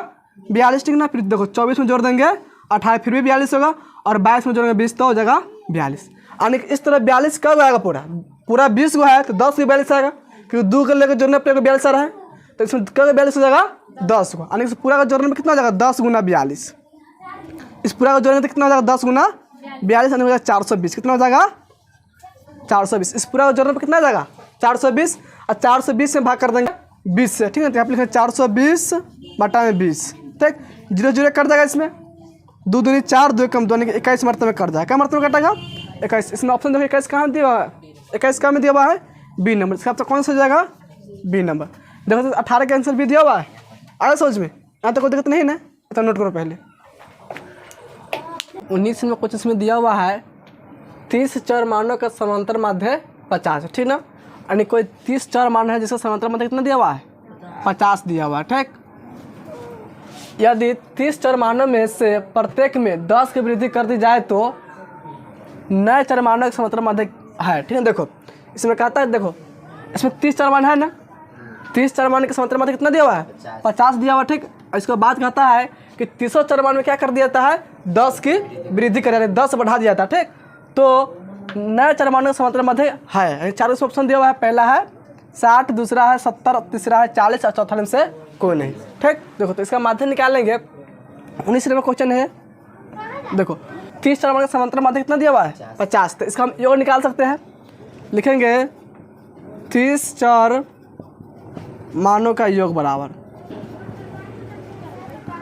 42, ठीक ना। फिर देखो 24 में जोड़ देंगे 28 फिर भी 42 होगा, और 22 में जोड़ेंगे 20 तो हो जाएगा 42। यानी कि इस तरह 42 कब आएगा, पूरा 20 को है तो 10 को 42 आएगा, क्योंकि 2 को लेकर जोड़ने पर 42 आ रहा है, तो इसमें कब 42 हो जाएगा 10 को। यानी कि पूरा का जोड़ने में कितना हो जाएगा 10 गुना 42, इस पूरा का जोड़ने में कितना हो जाएगा 10 गुना 42, यानी हो जाएगा 420। कितना हो जाएगा 420, इस पूरा का जोड़ने पर कितना हो जाएगा 420, और 420 से भाग कर देंगे 20 से, ठीक है। तो यहाँ पे लिखें 420 बटा में 20, ठीक। 0 0 कट जाएगा, इसमें 2 दूनी 4, 2 कम 2 यानी कि 21 मरतबे में कट जाएगा। क्या मरतबे में कटेगा 21। इसमें ऑप्शन देखो 21 कहाँ दिया हुआ है, 21 कहाँ में दिया हुआ है बी नंबर। इसका आपका कौन सा हो जाएगा बी नंबर। देखो तो 18 का आंसर भी दिया हुआ है, आगे सोच में यहाँ तक कोई दिक्कत नहीं ना, तो नोट करो पहले। 19 में कुछ इसमें दिया हुआ है 30 चरमानों का समांतर माध्य 50, ठीक ना। यानी कोई 30 चरमान है जिसका समांतर माध्य कितना दिया हुआ है 50 दिया हुआ है, ठीक। यदि 30 चरमानों में से प्रत्येक में 10 की वृद्धि कर दी जाए तो नए चरमानों का समांतर माध्य है। ठीक है, देखो इसमें कहता है, देखो इसमें 30 चरमान है ना, 30 चरमान के समांतर माध्य कितना दिया हुआ है? 50 दिया हुआ। ठीक, इसके बाद कहता है कि 30 चरमान में क्या कर दिया जाता है? 10 की वृद्धि कर, 10 बढ़ा दिया जाता है। ठीक, तो नए चरमानों का समांतर माध्य है। 4 ऑप्शन दिया हुआ है, पहला है 60, दूसरा है 70, तीसरा है 40 और चौथा से कोई नहीं। ठीक, देखो तो इसका माध्य निकालेंगे। 19 नंबर क्वेश्चन है, देखो 30 चरमानों का समांतर माध्य कितना दिया हुआ है? 50। तो इसका हम योग निकाल सकते हैं, लिखेंगे 30 चरमानों का योग बराबर,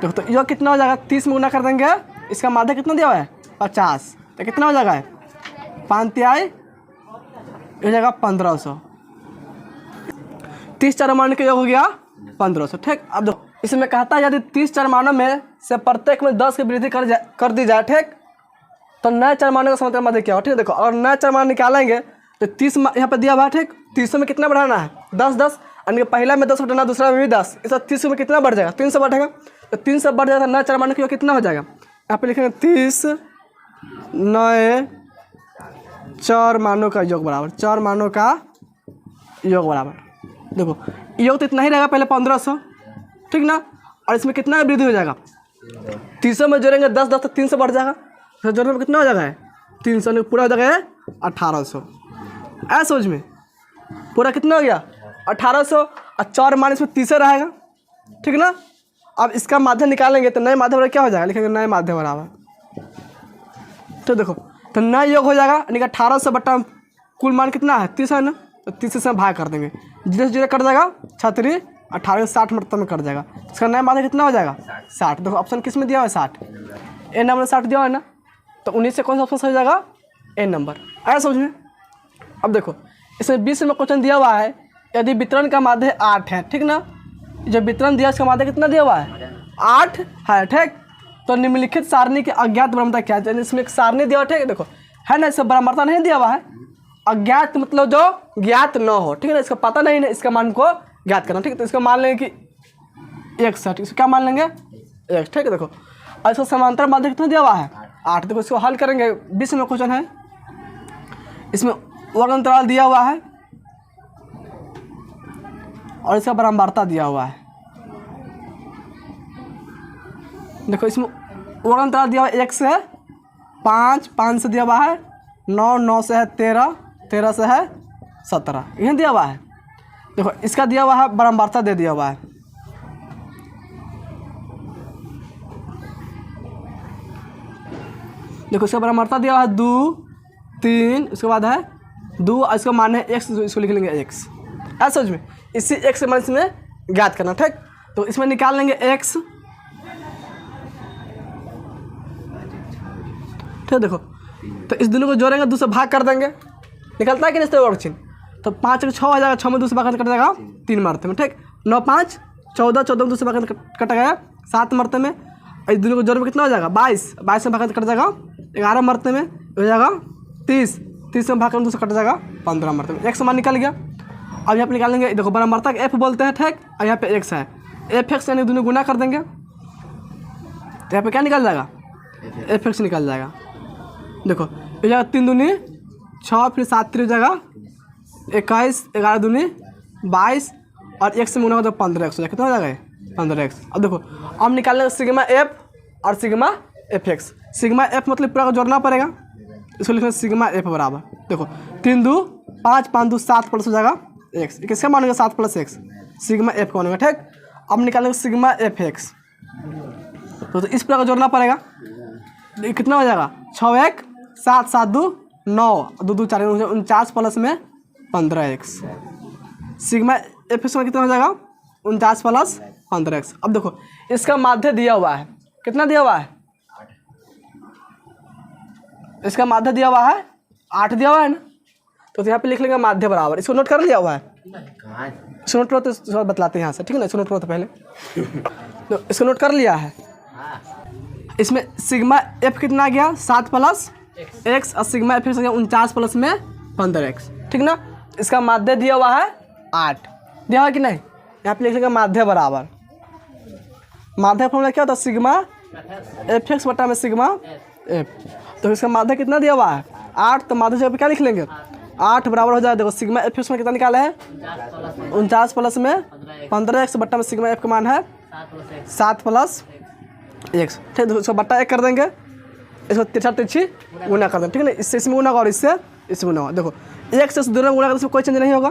देखो तो योग कितना हो जाएगा? 30 में गुना कर देंगे, इसका माध्य कितना दिया हुआ है? 50। तो कितना हो जाएगा? 5 तिहाई हो जाएगा 1500। 30 चरमान का योग हो गया 1500। ठीक, अब देखो इसमें कहता है यदि 30 चरमानों में से प्रत्येक में 10 की वृद्धि कर दी जाए, ठीक, तो नए चरमानों का समांतर माध्य क्या हो? ठीक है, देखो और नए चरमान निकालेंगे तो 30 यहाँ पर दिया हुआ है। ठीक, 30 में कितना बढ़ाना है? 10 10, यानी पहला में 10 बढ़ाना, दूसरा में भी 10, इस 30 में कितना बढ़ जाएगा? 3 से बढ़ेगा। तो 3 से बढ़ जाएगा, नए चरमानों का योग कितना हो जाएगा? यहाँ पे लिखेंगे 30 नए चरमानों का योग बराबर, चरमानों का योग बराबर, देखो योग तो इतना ही रहेगा, पहले 1500, ठीक ना, और इसमें कितना वृद्धि हो जाएगा? 300 में जोड़ेंगे 10 10 तो 300 बढ़ जाएगा, तो जोड़ने में कितना हो जाएगा? 300 पूरा हो जाएगा 1800। ऐसा समझ में पूरा कितना हो गया? 1800, और चरमान इसमें 30 रहेगा। ठीक ना, अब इसका माध्य निकालेंगे तो नए माध्य बराबर क्या हो जाएगा? लिखेंगे नए माध्य बराबर, तो देखो तो नया योग हो जाएगा, यानी कि 1800 बट्टा कुल मान कितना है? 30 है ना, तो 30 से भाग कर देंगे, जीरो से जीरो कट जाएगा, 36 18 60 मतलब में कट जाएगा। इसका नया माध्य कितना हो जाएगा? 60। देखो ऑप्शन किस में दिया हुआ है? 60, ए नंबर 60 दिया हुआ है ना, तो 19 से कौन सा ऑप्शन सही हो जाएगा? ए नंबर। आया समझ में? अब देखो इसमें 20 में क्वेश्चन दिया हुआ है, यदि वितरण का माध्य 8 है, ठीक ना, जो वितरण दिया उसका माध्य कितना दिया हुआ है? 8 है। ठीक, तो निम्नलिखित सारणी के अज्ञात ब्रह्मता क्या है? इसमें एक सारणी दिया हुआ, ठीक है, देखो है ना, इसका ब्रह्मता नहीं दिया हुआ है। अज्ञात मतलब जो ज्ञात न हो, ठीक है ना, इसका पता नहीं है, इसका मान को ज्ञात करना। ठीक है, तो इसका मान लेंगे कि 61, इसको क्या मान लेंगे? 1। ठीक है, देखो और इसका समांतर माध्य कितना दिया हुआ है? 8। देखो इसको हल करेंगे, 20 में क्वेश्चन है, इसमें वर्ग अंतराल दिया हुआ है और इसका बराबरता दिया हुआ है। देखो इसमें वर्ग अंतराल दिया हुआ है 1 से 5, 5 से दिया हुआ है 9, 9 से है 13, 13 से है 17, यही दिया हुआ है। देखो इसका दिया हुआ है बराबरता दे दिया हुआ है, देखो इसका बराबरता दिया हुआ है 2 3, उसके बाद है 2, इसका मान है x, इसको लिख लेंगे x। ऐसा समझ में, इसी x से मान इसमें ज्ञात करना। ठीक, तो इसमें निकाल लेंगे x। ठीक, देखो तो इस दोनों को जोड़ेंगे, 2 से भाग कर देंगे, निकलता है कि नहीं वर्ग चिन्ह, तो 5 6 आ जाएगा, 6 में 2 से भाग कट जाएगा 3 मरते में। ठीक, 9 5 14, 14 में 2 से भाग कट गया 7 मरते में, इस दोनों को जोड़ने में कितना हो जाएगा? 22, 22 में भाग कट जाएगा 11 मरते में, हो जाएगा 30, 30 में भाग कर 2 से कट जाएगा 15 मरते में। x मान निकल गया। अब यहाँ पे निकालेंगे, देखो बराबरता f बोलते हैं। ठीक, और यहाँ पे x है, f(x) यानी दोनों गुना कर देंगे, तो यहाँ पे क्या निकल जाएगा? f(x) निकल जाएगा। देखो हो जाएगा 3 दूनी 6, फिर 7 3 हो जाएगा 21, 11 दूनी 22, और x से गुना हो तो 15x हो जाएगा, कितना हो जाएगा? 15x। अब देखो अब निकालेंगे सिग्मा f और सिग्मा f(x). सिग्मा f मतलब पूरा को जोड़ना पड़ेगा, इसको लिखना सिग्मा f बराबर, देखो 3 2 5, 5 2 7 प्लस हो जाएगा x, किसका मानेगा? 7 प्लस x, सिग्मा f का मानेगा। ठीक, अब निकालेंगे सिग्मा f(x), तो इस प्रकार जोड़ना पड़ेगा, कितना हो जाएगा? 6 1 7 7 2 9, 2 2 4 49 प्लस में 15x, सिग्मा f(x) में कितना हो जाएगा? 49 प्लस 15x। अब देखो इसका माध्य दिया हुआ है, कितना दिया हुआ है? इसका माध्य दिया हुआ है 8 दिया हुआ है ना, तो यहाँ पे लिख लेंगे माध्य बराबर, इसको नोट कर लिया हुआ है, इसको नोट करो तो बतलाते हैं यहाँ से। ठीक है ना, इसको नोट करो तो पहले तो इसको नोट कर लिया है। इसमें सिग्मा f कितना आ गया? 7 प्लस x, और सिग्मा f 49 प्लस में 15x। ठीक ना, इसका माध्य दिया हुआ है 8, दिया हुआ कि नहीं? यहाँ पे लिख लेंगे माध्य बराबर, माध्य का फॉर्मूला क्या होता है, सिग्मा एफ एक्स बटा में सिग्मा एफ। तो इसका माध्य कितना दिया हुआ है 8, तो माध्य जगह पे क्या लिख लेंगे 8 बराबर हो जाएगा, देखो सिग्मा एफ एक्स में कितना निकाला है 49 प्लस में 15x बट्टा में सिग्मा एफ का मान है 7 प्लस x। ठीक है, इसको बट्टा 1 कर देंगे, इसको तिरछा तिरछी गुना कर देंगे, ठीक है ना। इससे इसमें गुना होगा और इससे इसमें गुना होगा। देखो 1 से दोनों गुना करने इसमें कोई चेंज नहीं होगा,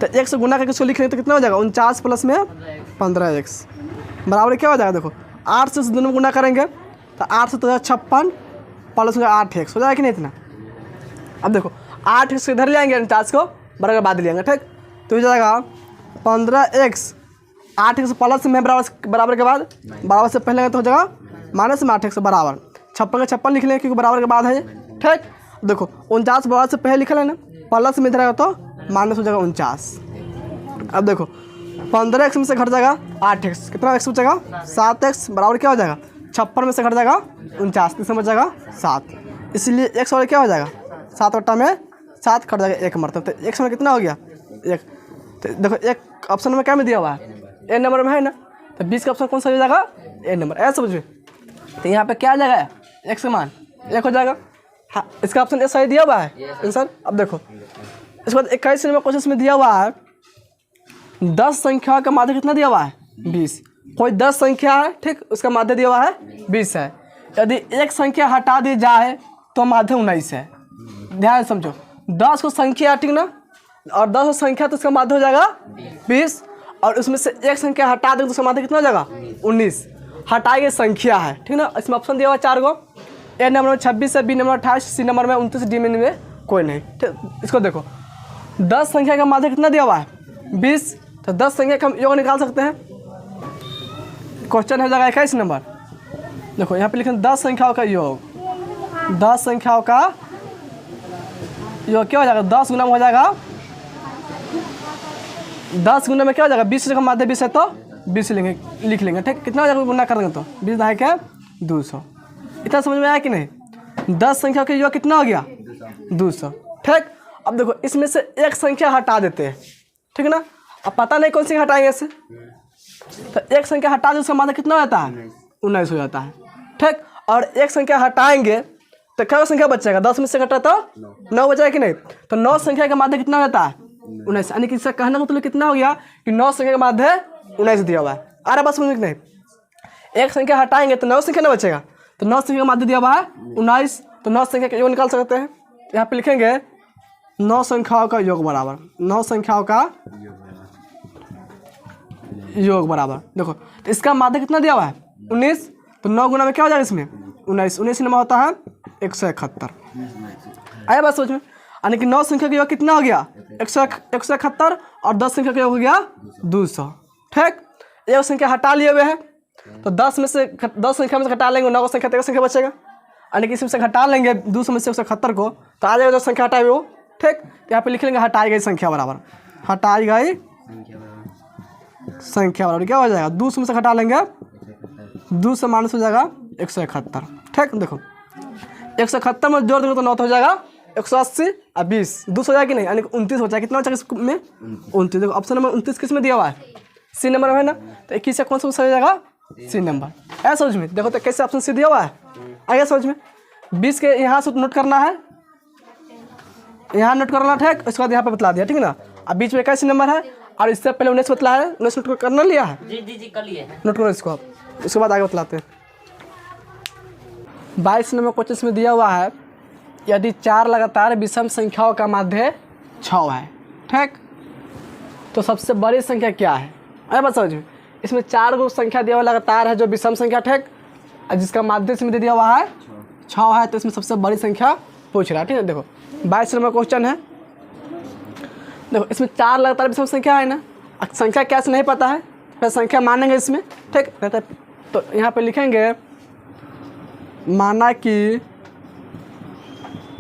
तो 1 से गुना करके इसको लिख लेंगे तो कितना हो जाएगा 49 प्लस में 15x बराबर क्या हो जाएगा, देखो 8 से दोनों गुना करेंगे तो 8 से तो 56 प्लस में 8x हो जाएगा कि नहीं इतना। अब देखो 8x इधर ले आएंगे 49 को बराबर बाद ले आएंगे, ठीक। तो हो जाएगा 15x 8x प्लस में बराबर के बाद बराबर से पहले तो हो जाएगा माइनस में 8x बराबर 56 का 56 लिख लेंगे क्योंकि बराबर के बाद है, ठीक। देखो 49 बराबर से पहले लिखा है ना, प्लस में इधर आएगा तो माइनस हो जाएगा 49। अब देखो 15x में से घट जाएगा 8x, कितना x बचेगा 7x बराबर क्या हो जाएगा 56 में से घट जाएगा 49, इसमें बच जाएगा 7, इसलिए x और क्या हो जाएगा 7 बट्टा में 7 कट जाएगा 1 मरतब, तो x में कितना हो गया 1। तो देखो एक ऑप्शन में क्या में दिया हुआ है ए नंबर में है ना, तो 20 का ऑप्शन कौन सा हो जाएगा ए नंबर, ऐसा समझिए। तो यहाँ पे क्या आ जाएगा x का मान 1 हो जाएगा, हाँ इसका ऑप्शन ए सही दिया हुआ है आंसर। अब देखो इसके बाद 21 नंबर क्वेश्चन में दिया हुआ है 10 संख्या का माध्य कितना दिया हुआ है 20। कोई 10 संख्या है, ठीक, उसका माध्य दिया हुआ है 20 है। यदि एक संख्या हटा दी जाए तो माध्य 19 है। ध्यान समझो 10 को संख्या, ठीक ना, और 10 को संख्या तो उसका माध्य हो जाएगा 20, और उसमें से एक संख्या हटा दें तो उसका माध्य कितना हो जाएगा 19। हटाई गई संख्या है, ठीक ना। इसमें ऑप्शन दिया हुआ है 4 गो, ए नंबर में 26 है, बी नंबर 28, सी नंबर में 29, डी में कोई नहीं, ठीक। इसको देखो 10 संख्या का माध्य कितना दिया हुआ है 20, तो 10 संख्या का हम योग निकाल सकते हैं। क्वेश्चन है जाएगा 21 नंबर, देखो यहाँ पे लिखें 10 संख्याओं का योग, 10 संख्याओं का योग क्या हो जाएगा 10 गुना में हो जाएगा, 10 गुना में क्या हो जाएगा 20 का माध्य 20 है तो 20 लेंगे लिख लेंगे, ठीक। कितना हो जाएगा गुना कर देंगे तो 20 दाए क्या 200। इतना समझ में आया कि नहीं, 10 संख्या का योग कितना हो गया 200, ठीक। अब देखो इसमें से एक संख्या हटा देते हैं, ठीक है ना। अब पता नहीं कौन सी हटाएंगे इससे, तो एक संख्या हटा दे उसका माध्य कितना हो जाता है 19 हो जाता है, ठीक। और एक संख्या हटाएंगे तो क्या संख्या बचेगा 10 में से घटा तो 9 बचेगा कि नहीं, तो 9 संख्या का माध्य कितना हो जाता है 19। यानी कि इसका कहने का मतलब कितना हो गया कि 9 संख्या का माध्य 19 दिया हुआ है। अरे बस समझ नहीं, एक संख्या हटाएंगे तो 9 संख्या ना बचेगा, तो 9 संख्या का माध्य दिया हुआ है 19, तो 9 संख्या का योग निकाल सकते हैं। यहाँ पे लिखेंगे 9 संख्याओं का योग बराबर 9 संख्याओं का योग बराबर, देखो तो इसका माध्य कितना दिया हुआ है 19, तो 9 गुना में क्या हो जाएगा इसमें 19, 19 नंबर होता है 171। आया बात सोच में, यानी कि 9 संख्या का योग कितना हो गया 171, और 10 संख्या का योग हो गया 200, ठीक। एक संख्या हटा लिए हुए हैं, तो 10 संख्या में से घटा लेंगे 9 संख्या तो एक संख्या बचेगा, यानी कि इसमें से घटा लेंगे 200 में से 171 को, तो आ जाएगा जो संख्या हटाए हुए वो, ठीक। यहाँ पे लिख लेंगे हटाई गई संख्या बराबर, हटाई गई संख्या बराबर क्या हो जाएगा 200 में से घटा लेंगे 200 माइनस हो जाएगा 171, ठीक। देखो 171 में जोड़ देंगे तो 9 हो जाएगा 180 और 20 200 हो जाएगा कि नहीं, यानी 29 हो जाएगा। कितना बचेगा इसमें 29। देखो ऑप्शन नंबर 29 किस में दिया हुआ है सी नंबर में है ना, तो 21 से कौन सा सही हो जाएगा सी नंबर। ऐसा समझ में, देखो तो कैसे ऑप्शन सी दिया हुआ है, आइए समझ में। 20 के यहाँ से नोट करना है, यहाँ नोट करना, ठीक। उसके बाद यहाँ पे बतला दिया, ठीक है ना। अब बीच में 21 नंबर है और इससे पहले 19 बतला है, 19 नोट करना लिया है जी कर लिए हैं, नोट करो इसको। उसके बाद आगे बतलाते हैं। 22 नंबर क्वेश्चन में दिया हुआ है यदि 4 लगातार विषम संख्याओं का माध्य 6 है, ठीक, तो सबसे बड़ी संख्या क्या है। अरे बस समझिए, इसमें 4 गो संख्या दिया हुआ लगातार है जो विषम संख्या, ठीक, जिसका माध्य इसमें दे दिया हुआ है 6 है, तो इसमें सबसे बड़ी संख्या पूछ रहा है, ठीक है। देखो 22 नंबर क्वेश्चन है, देखो इसमें 4 लगातार विषम संख्या है ना, संख्या कैसे नहीं पता है, फिर संख्या मानेंगे इसमें, ठीक। तो यहाँ पे लिखेंगे माना कि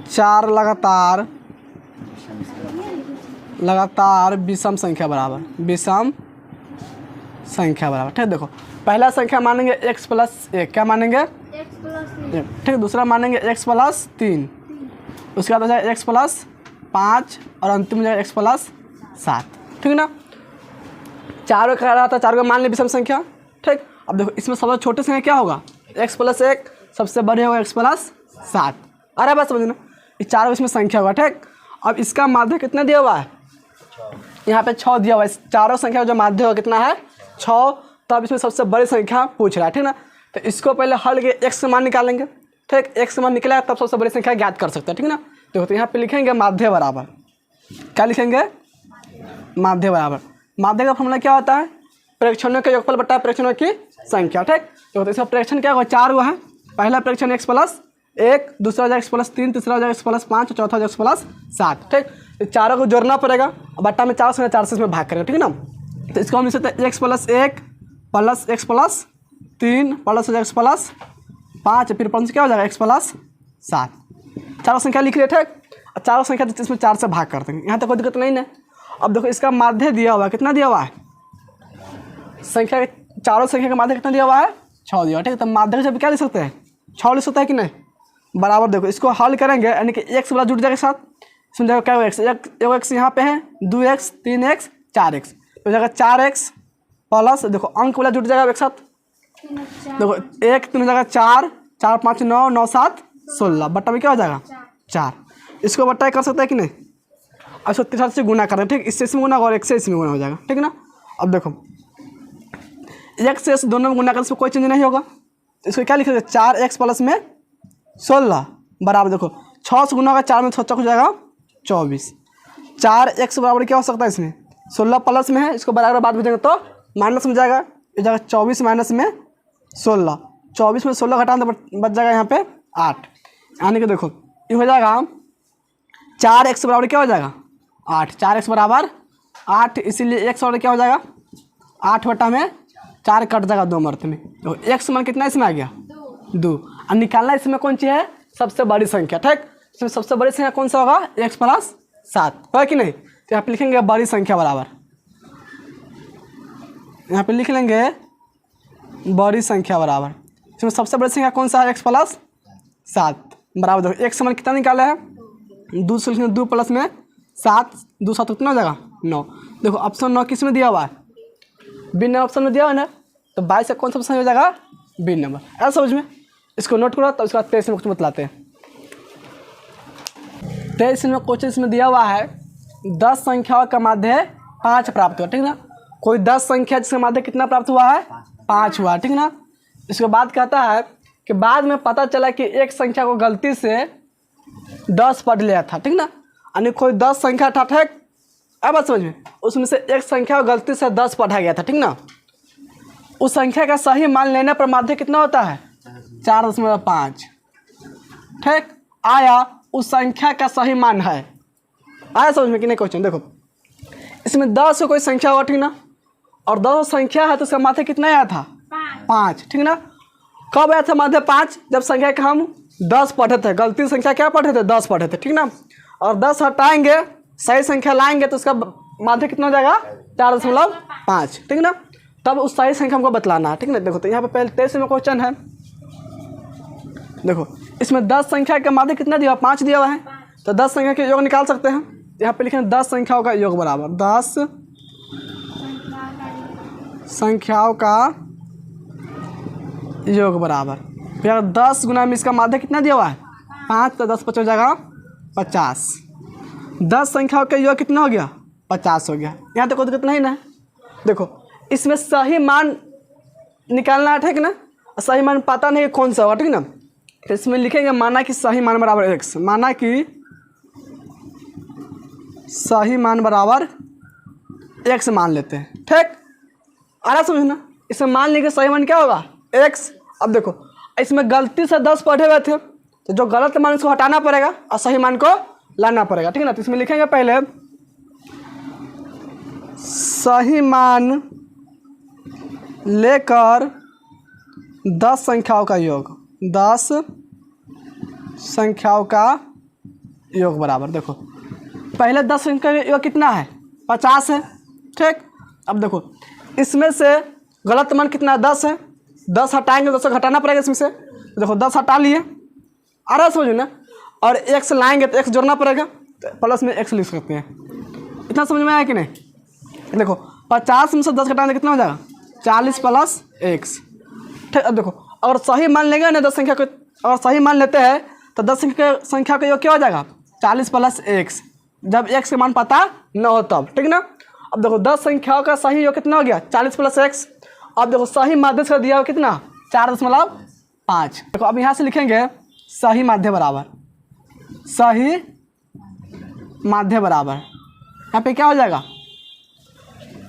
4 लगातार विषम संख्या बराबर ठीक। देखो पहला संख्या मानेंगे x प्लस 1, क्या मानेंगे x प्लस 1, ठीक। दूसरा मानेंगे x प्लस 3, उसके बाद हो जाएगा x प्लस 5 और अंतिम में जाएगा x प्लस 7, ठीक ना। चारों का रहा था, 4 को मान ली विषम संख्या, ठीक। अब देखो इसमें सबसे छोटे संख्या क्या होगा, x प्लस 1, सबसे बड़े होगा x प्लस 7। अरे बस समझना, ये चारों इसमें संख्या होगा। ठीक, अब इसका माध्य कितना दिया हुआ है, यहाँ पे 6 दिया हुआ है। चारों संख्या का जो माध्य होगा कितना है 6। तब इसमें सबसे बड़ी संख्या पूछ रहा है, ठीक ना। तो इसको पहले हल के x का मान निकालेंगे। ठीक, x का मान निकला तब सबसे बड़ी संख्या ज्ञात कर सकते हैं, ठीक ना। देखो तो यहाँ पे लिखेंगे माध्य बराबर, क्या लिखेंगे, माध्य बराबर। माध्य का फॉर्मूला क्या होता है, प्रेक्षणों का योगफल बटा प्रेक्षणों की संख्या। ठीक, तो इसका प्रेक्षण क्या होगा, 4 हुआ है। पहला प्रेक्षण x प्लस 1, दूसरा हो जाएगा x प्लस 3, तीसरा हो जाएगा x प्लस 5, चौथा हो जाएगा x प्लस 7। ठीक, तो चारों को जोड़ना पड़ेगा, बट्टा में 4 से 4 से इसमें भाग करेगा, ठीक है ना। तो इसको हम लिख सकते हैं x plus 1 plus x plus 3 plus हो जाएगा x प्लस 5, फिर प्लस क्या हो जाएगा x प्लस 7। चारों संख्या लिख रहे। ठीक, और चारों संख्या इसमें 4 से भाग कर देंगे, यहाँ तक कोई दिक्कत नहीं है। अब देखो इसका माध्य दिया हुआ है, कितना दिया हुआ है, संख्या चारों संख्या का माध्य कितना दिया हुआ है 6 दिया हुआ। ठीक है, तो माध्य से क्या लिख सकते हैं 6 लिख सकते हैं कि नहीं, बराबर। देखो इसको हल करेंगे यानी कि x वाला जुड़ जाएगा साथ, इसमें देखो क्या होगा x यहाँ पे है 2x 3x 4x, तो जाएगा 4x प्लस देखो अंक वाला जुड़ जाएगा एक साथ। देखो 1 3 हो जाएगा 4, 4 5 9, 9 7 16, बट्टा में क्या हो जाएगा 4। इसको बट्टा कर सकते हैं कि नहीं, अब इसको 3 से गुना करें। ठीक, इससे इसमें गुना और एक से इसमें गुना हो जाएगा, ठीक है ना। अब देखो एक से दोनों में गुना करने से कोई चेंज नहीं होगा, इसको क्या लिखेंगे 4x प्लस में 16 बराबर। देखो 6 से गुना होगा 4 में 6 हो जाएगा 24। 4x बराबर क्या हो सकता है, इसमें 16 प्लस में है, इसको बराबर बाद भेजेंगे तो माइनस में जाएगा, ये जाएगा 24 माइनस में 16, 24 में 16 घटाना तो बच जाएगा यहाँ पे 8, यानी कि देखो ये हो जाएगा 4x बराबर क्या हो जाएगा 8, 4x बराबर 8, इसीलिए x बराबर क्या हो जाएगा 8 बटा में 4 कट जाएगा 2 मर्त में। तो x मान कितना इसमें आ गया 2, और निकालना इसमें कौन सी है सबसे बड़ी संख्या। ठीक, इसमें सबसे बड़ी संख्या कौन सा होगा x प्लस 7 है कि नहीं। तो यहाँ पे लिखेंगे बड़ी संख्या बराबर, यहाँ पे लिख लेंगे बड़ी संख्या बराबर, इसमें सबसे बड़ी संख्या कौन सा है x प्लस 7 बराबर। देखो x मान कितना निकाला है 2 से 2 प्लस में 7, 2 7 कितना हो जाएगा 9। देखो ऑप्शन 9 किस में दिया हुआ है, बिन नंबर ऑप्शन में दिया हुआ है ना, तो 22 से कौन सा ऑप्शन हो जाएगा बिन नंबर। ऐसा समझ में, इसको नोट करो। तो उसके बाद 23 में कुछ बतलाते हैं। 23 में क्वेश्चन इसमें दिया हुआ है 10 संख्याओं का माध्य 5 प्राप्त हुआ, ठीक ना। कोई 10 संख्या जिसका माध्य कितना प्राप्त हुआ है 5 हुआ, ठीक ना। इसके बाद कहता है कि बाद में पता चला कि एक संख्या को गलती से 10 पढ़ लिया था, ठीक ना, यानी कोई 10 संख्या था। ठीक, अब बात समझ में, उसमें से एक संख्या को गलती से 10 पढ़ा गया था, ठीक ना। उस संख्या का सही मान लेने पर माध्य कितना होता है 4.5। ठीक, आया उस संख्या का सही मान है, आया समझ में कि नहीं क्वेश्चन। देखो इसमें 10 कोई संख्या हुआ, ठीक ना, और 10 संख्या है तो उसका माध्य कितना आया था 5, ठीक ना। कब आया था माध्य 5, जब संख्या का हम 10 पढ़े थे, गलती संख्या क्या पढ़े थे 10 पढ़े थे, ठीक ना। और 10 हटाएंगे सही संख्या लाएंगे तो उसका माध्य कितना हो जाएगा 4.5, ठीक ना। तब उस सही संख्या हमको बतलाना है, ठीक ना। देखो तो यहाँ पे पहले 23 में क्वेश्चन है, देखो इसमें 10 संख्या का माध्य कितना दिया 5 दिया हुआ है, तो 10 संख्या के योग निकाल सकते हैं। यहाँ पे लिखें 10 संख्याओं का योग बराबर 10 संख्याओं का योग बराबर, फिर 10 गुना में इसका माध्य कितना दिया हुआ है 5, तो 10 5 हो जाएगा 50। 10 संख्याओं का योग कितना हो गया 50 हो गया। यहाँ तक कोई दिक्कत नहीं ना। देखो इसमें सही मान निकालना है, ठीक ना, सही मान पता नहीं कौन सा होगा, ठीक ना। तो इसमें लिखेंगे माना कि सही मान बराबर x, माना कि सही मान बराबर x मान लेते हैं। ठीक, आरा समझना, इसमें मान लीजिए सही मान क्या होगा x। अब देखो इसमें गलती से 10 पढ़े हुए थे, तो जो गलत मान उसको हटाना पड़ेगा और सही मान को लाना पड़ेगा, ठीक है ना। तो इसमें लिखेंगे पहले सही मान लेकर 10 संख्याओं का योग, 10 संख्याओं का योग बराबर। देखो पहले 10 संख्या का योग कितना है 50 है। ठीक, अब देखो इसमें से गलत मान कितना 10 है, 10 हटाएंगे 10 घटाना पड़ेगा इसमें से। देखो 10 हटा लिए, आ रहा है समझो ना, और x लाएंगे तो x जोड़ना पड़ेगा, तो प्लस में x लिख सकते हैं। इतना समझ में आया कि नहीं। देखो 50 में से 10 घटाने कितना हो जाएगा 40 प्लस x, ठीक। अब देखो अगर सही मान लेंगे ना 10 संख्या को, अगर सही मान लेते हैं तो 10 संख्या का योग क्या हो जाएगा 40 + x, जब x का मान पता न हो तब, ठीक ना। अब देखो 10 संख्याओं का सही योग कितना हो गया 40 + x। अब देखो सही माध्य से दिया हो कितना 4.5। देखो अब यहाँ से लिखेंगे सही माध्य बराबर, सही माध्य बराबर, यहाँ पे क्या हो जाएगा,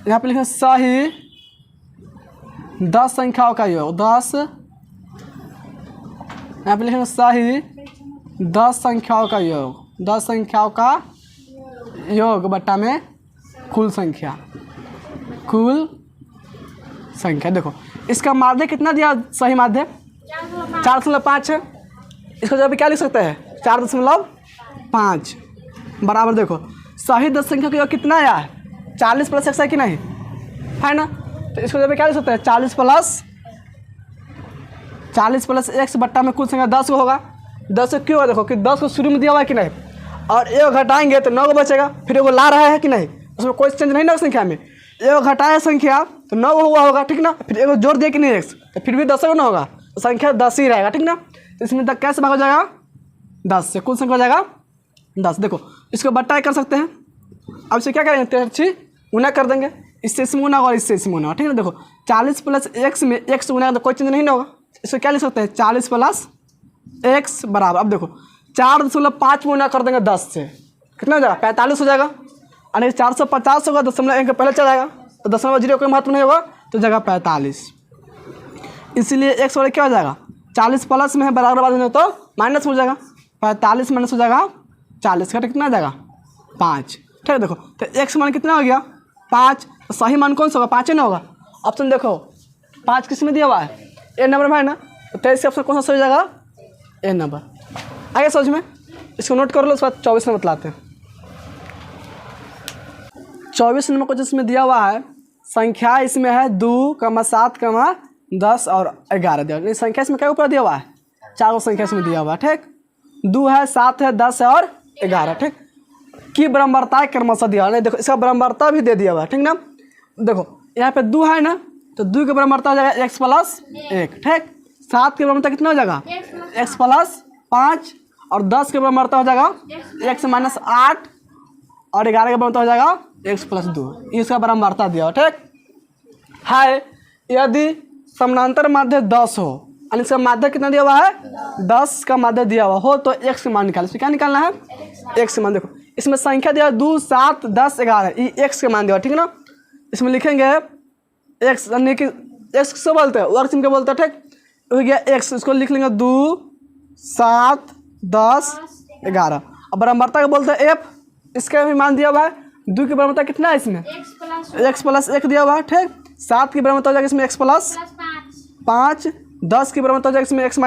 यहाँ पे लिखेंगे सही 10 संख्याओं का योग, 10, यहाँ पे लिखेंगे सही 10 संख्याओं का योग, 10 संख्याओं का योग बट्टा में कुल संख्या, कुल संख्या। देखो इसका माध्य कितना दिया सही माध्य 4.5 है, इसको जब क्या लिख सकते हैं 4.5 बराबर। देखो सही 10 संख्या का योग कितना आया है 40 + x है कि नहीं, है ना। तो इसको जब क्या लिख सकते हैं 40 + x बट्टा में कुल संख्या 10 को होगा। 10 क्यों होगा, देखो कि 10 को शुरू में दिया हुआ है कि नहीं, और एक घटाएंगे तो 9 को बचेगा, फिर एगो ला रहा है कि नहीं, उसमें कोई चेंज नहीं ना संख्या में, एक घटाया संख्या तो 9 हुआ होगा, ठीक ना। फिर एगो जोड़ दिया कि नहीं x, तो फिर भी 10 को ना होगा, तो संख्या 10 ही रहेगा, ठीक ना। तो इसमें तक कैसे भाग हो जाएगा 10 से, कुल संख्या हो जाएगा 10। देखो इसको बट्टा कर सकते हैं, अब इसे क्या करेंगे तिरछी गुना कर देंगे, इससे इसमें गुना होगा, इससे इसमें गुना होगा, ठीक है। देखो 40 + x में x गुना तो कोई चेंज नहीं होगा, इसको क्या लिख सकते हैं 40 + x बराबर। अब देखो 4.5 गुना कर देंगे 10 से, कितना हो जाएगा 45 हो जाएगा, और 450 होगा 0.1 के पहले चला जाएगा, तो 0.0 कोई महत्व नहीं होगा, तो जगह 45। इसलिए x वाले क्या हो जाएगा 40 प्लस में है बराबर बाद में तो माइनस हो जाएगा, 45 माइनस हो जाएगा 40 का कितना आ जाएगा 5, ठीक है। देखो तो x मान कितना हो गया 5, तो सही मान कौन सा होगा 5 ही ना होगा। ऑप्शन देखो 5 किस में दिया हुआ है ए नंबर में है ना, तो 23 ऑप्शन कौन सा सही हो जाएगा ए नंबर। आगे समझ में, इसको नोट कर लो, उसके बाद 24 नंबर बतलाते हैं। 24 नंबर को जिसमें दिया हुआ है संख्या इसमें है 2, 7, 10 और 11 दिया हुआ है। संख्या इसमें क्या ऊपर दिया हुआ है 4 संख्या इसमें दिया हुआ है, ठीक। 2 है, 7 है, 10 है और 11, ठीक। की बराबरता क्रमशः दिया हुआ है, देखो इसका बराबरता भी दे दिया हुआ है, ठीक ना। देखो यहाँ पे 2 है ना, तो 2 की बराबरता हो जाएगा x + 1, ठीक। 7 की बराबरता कितना हो जाएगा x + 5, और 10 की बराबरता हो जाएगा x - 8, और 11 का बराबरता हो जाएगा x + 2, इसका बराबरता दिया हुआ, ठीक है। यदि समानांतर माध्य 10 हो, यानी इसका माध्य कितना दिया हुआ है 10 का माध्य दिया हुआ हो, तो x का मान निकाल, इसमें क्या निकालना है x का मान। देखो इसमें संख्या दिया 2, 7, 10, 11, ये x का मान दिया, ठीक ना। इसमें लिखेंगे x, यानी कि x किसको बोलते हैं वर्ग चिन्ह के बोलते हैं, ठीक। हो गया x, इसको लिख लेंगे 2, 7, 10, 11। अब बराबरता का बोलते हैं f, इसका भी मान दिया हुआ है। 2 की बराबरता कितना है इसमें x + 1 दिया हुआ है, ठीक। 7 की बराबरता हो जाएगा इसमें x + 5, 10 की बराबरता हो जाएगा इसमें x -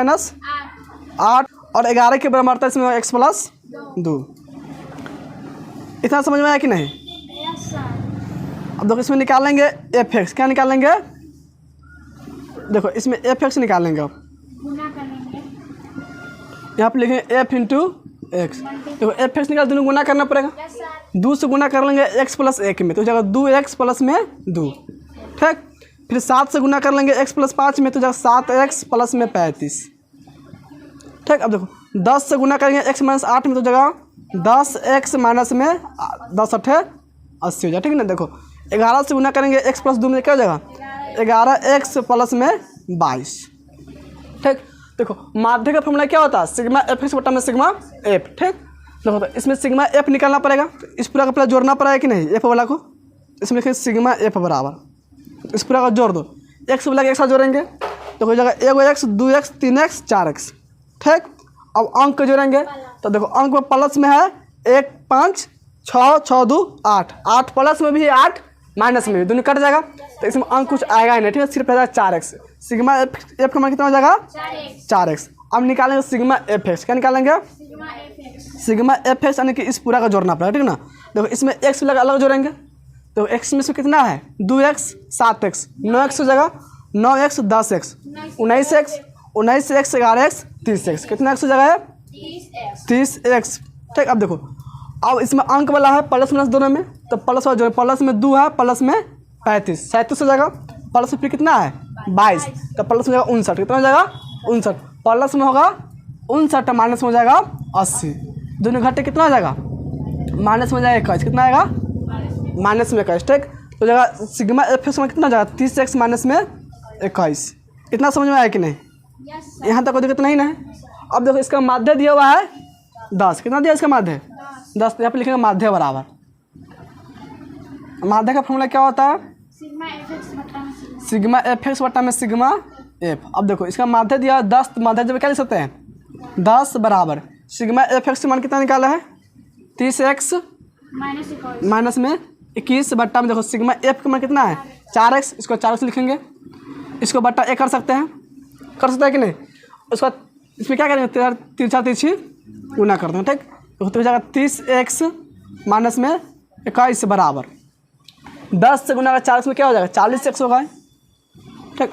8, और 11 की बराबरता इसमें x + 2। इतना समझ में आया कि नहीं। अब देखो इसमें निकालेंगे f(x), क्या निकालेंगे, देखो इसमें f(x) निकालेंगे। अब यहाँ पे लिखेंगे f × x, देखो f(x) निकाल दोनों गुना करना पड़ेगा, 2 से गुना कर लेंगे x + 1 में, तो जाएगा 2x + में 2, ठीक। फिर 7 से गुना कर लेंगे x + 5 में, तो जाएगा 7x + में 35, ठीक। अब देखो 10 से गुना करेंगे x - 8 में, तो जाएगा 10x - में 10 × 8 = 80 हो जाए, ठीक है ना। देखो 11 से गुना करेंगे x + 2 में, क्या हो जाएगा 11x + में 22, ठीक। देखो माध्य का फॉर्मूला क्या होता है सिग्मा f(x) बटा में सिग्मा f, ठीक। देखो तो इसमें सिग्मा f निकालना पड़ेगा, तो इस पूरा का पूरा जोड़ना पड़ेगा कि नहीं f वाला को, इसमें लिखिए सिग्मा f बराबर, इस पूरा का जोड़ दो, x वाला के एक साथ जोड़ेंगे तो हो जाएगा 1x, 2x, 3x, 4x, ठीक। अब अंक जोड़ेंगे तो देखो अंक में प्लस में है 1, 5, 6, 6, 2, 8, 8 प्लस में भी है 8 माइनस में भी, दोनों कट जाएगा, तो इसमें अंक कुछ आएगा ही नहीं, ठीक है। सिर्फ रहेगा 4x, सिग्मा f का मान कितना हो जाएगा 4x। अब निकालेंगे सिग्मा f(x), क्या निकालेंगे सिग्मा f(x), यानी कि इस पूरा का जोड़ना पड़ेगा, ठीक ना। देखो इसमें x लगा अलग जोड़ेंगे, तो x में से कितना है 2x, 7x, 9x हो जाएगा, 9x, 10x, 19x, 19x, 11x, 30x, कितना x हो जाएगा 30x, ठीक। अब देखो अब इसमें अंक वाला है प्लस माइनस दोनों में, तो प्लस वाला जो प्लस में 2 है, प्लस में 35, 37 हो जाएगा, प्लस में फिर कितना है 22, तो प्लस में हो जाएगा 59, कितना हो जाएगा 59, प्लस में होगा 59, माइनस में हो जाएगा 80, दोनों घटे कितना हो जाएगा माइनस में हो जाएगा 21, कितना आएगा माइनस में 21, ठीक। तो जाएगा सिग्मा एफ एक्स में कितना जाएगा 30x माइनस में 21, इतना समझ में आया कि नहीं? यहाँ तक कोई दिक्कत नहीं ना? अब देखो इसका माध्य दिया हुआ है 10, कितना दिया इसका माध्य 10, यहाँ पे लिखेंगे माध्य बराबर, माध्य का फॉर्मूला क्या होता है सिग्मा एफ एक्स बटा में सिग्मा एफ। अब देखो इसका माध्य दिया 10, तो माध्य जब क्या लिख सकते हैं 10 बराबर सिग्मा एफ एक्स मान कितना निकाला है 30x माइनस में 21 बट्टा में देखो सिग्मा एफ का मान कितना है 4x, इसको 4x लिखेंगे, इसको बट्टा ए कर सकते हैं कि नहीं? उसका इसमें क्या करेंगे 3 4 3 गुना कर देंगे, ठीक। तो हो जाएगा 30x माइनस में 21 बराबर 10 से गुना 40 में क्या हो जाएगा 40x होगा, ठीक।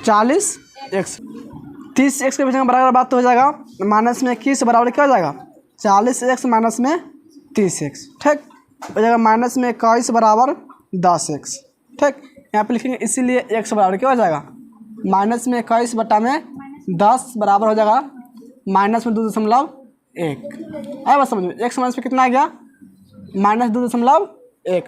40x 30x के बीच बराबर बात तो हो जाएगा माइनस में 21 बराबर क्या हो जाएगा 40x माइनस में 30x, ठीक। हो जाएगा माइनस में 21 बराबर 10x, ठीक। यहाँ पे लिखेंगे इसीलिए x बराबर क्या हो जाएगा माइनस में 21 बटा में 10 बराबर हो जाएगा माइनस में 2.1 आया बस समझ में। x माइनस में कितना आ गया माइनस 2.1।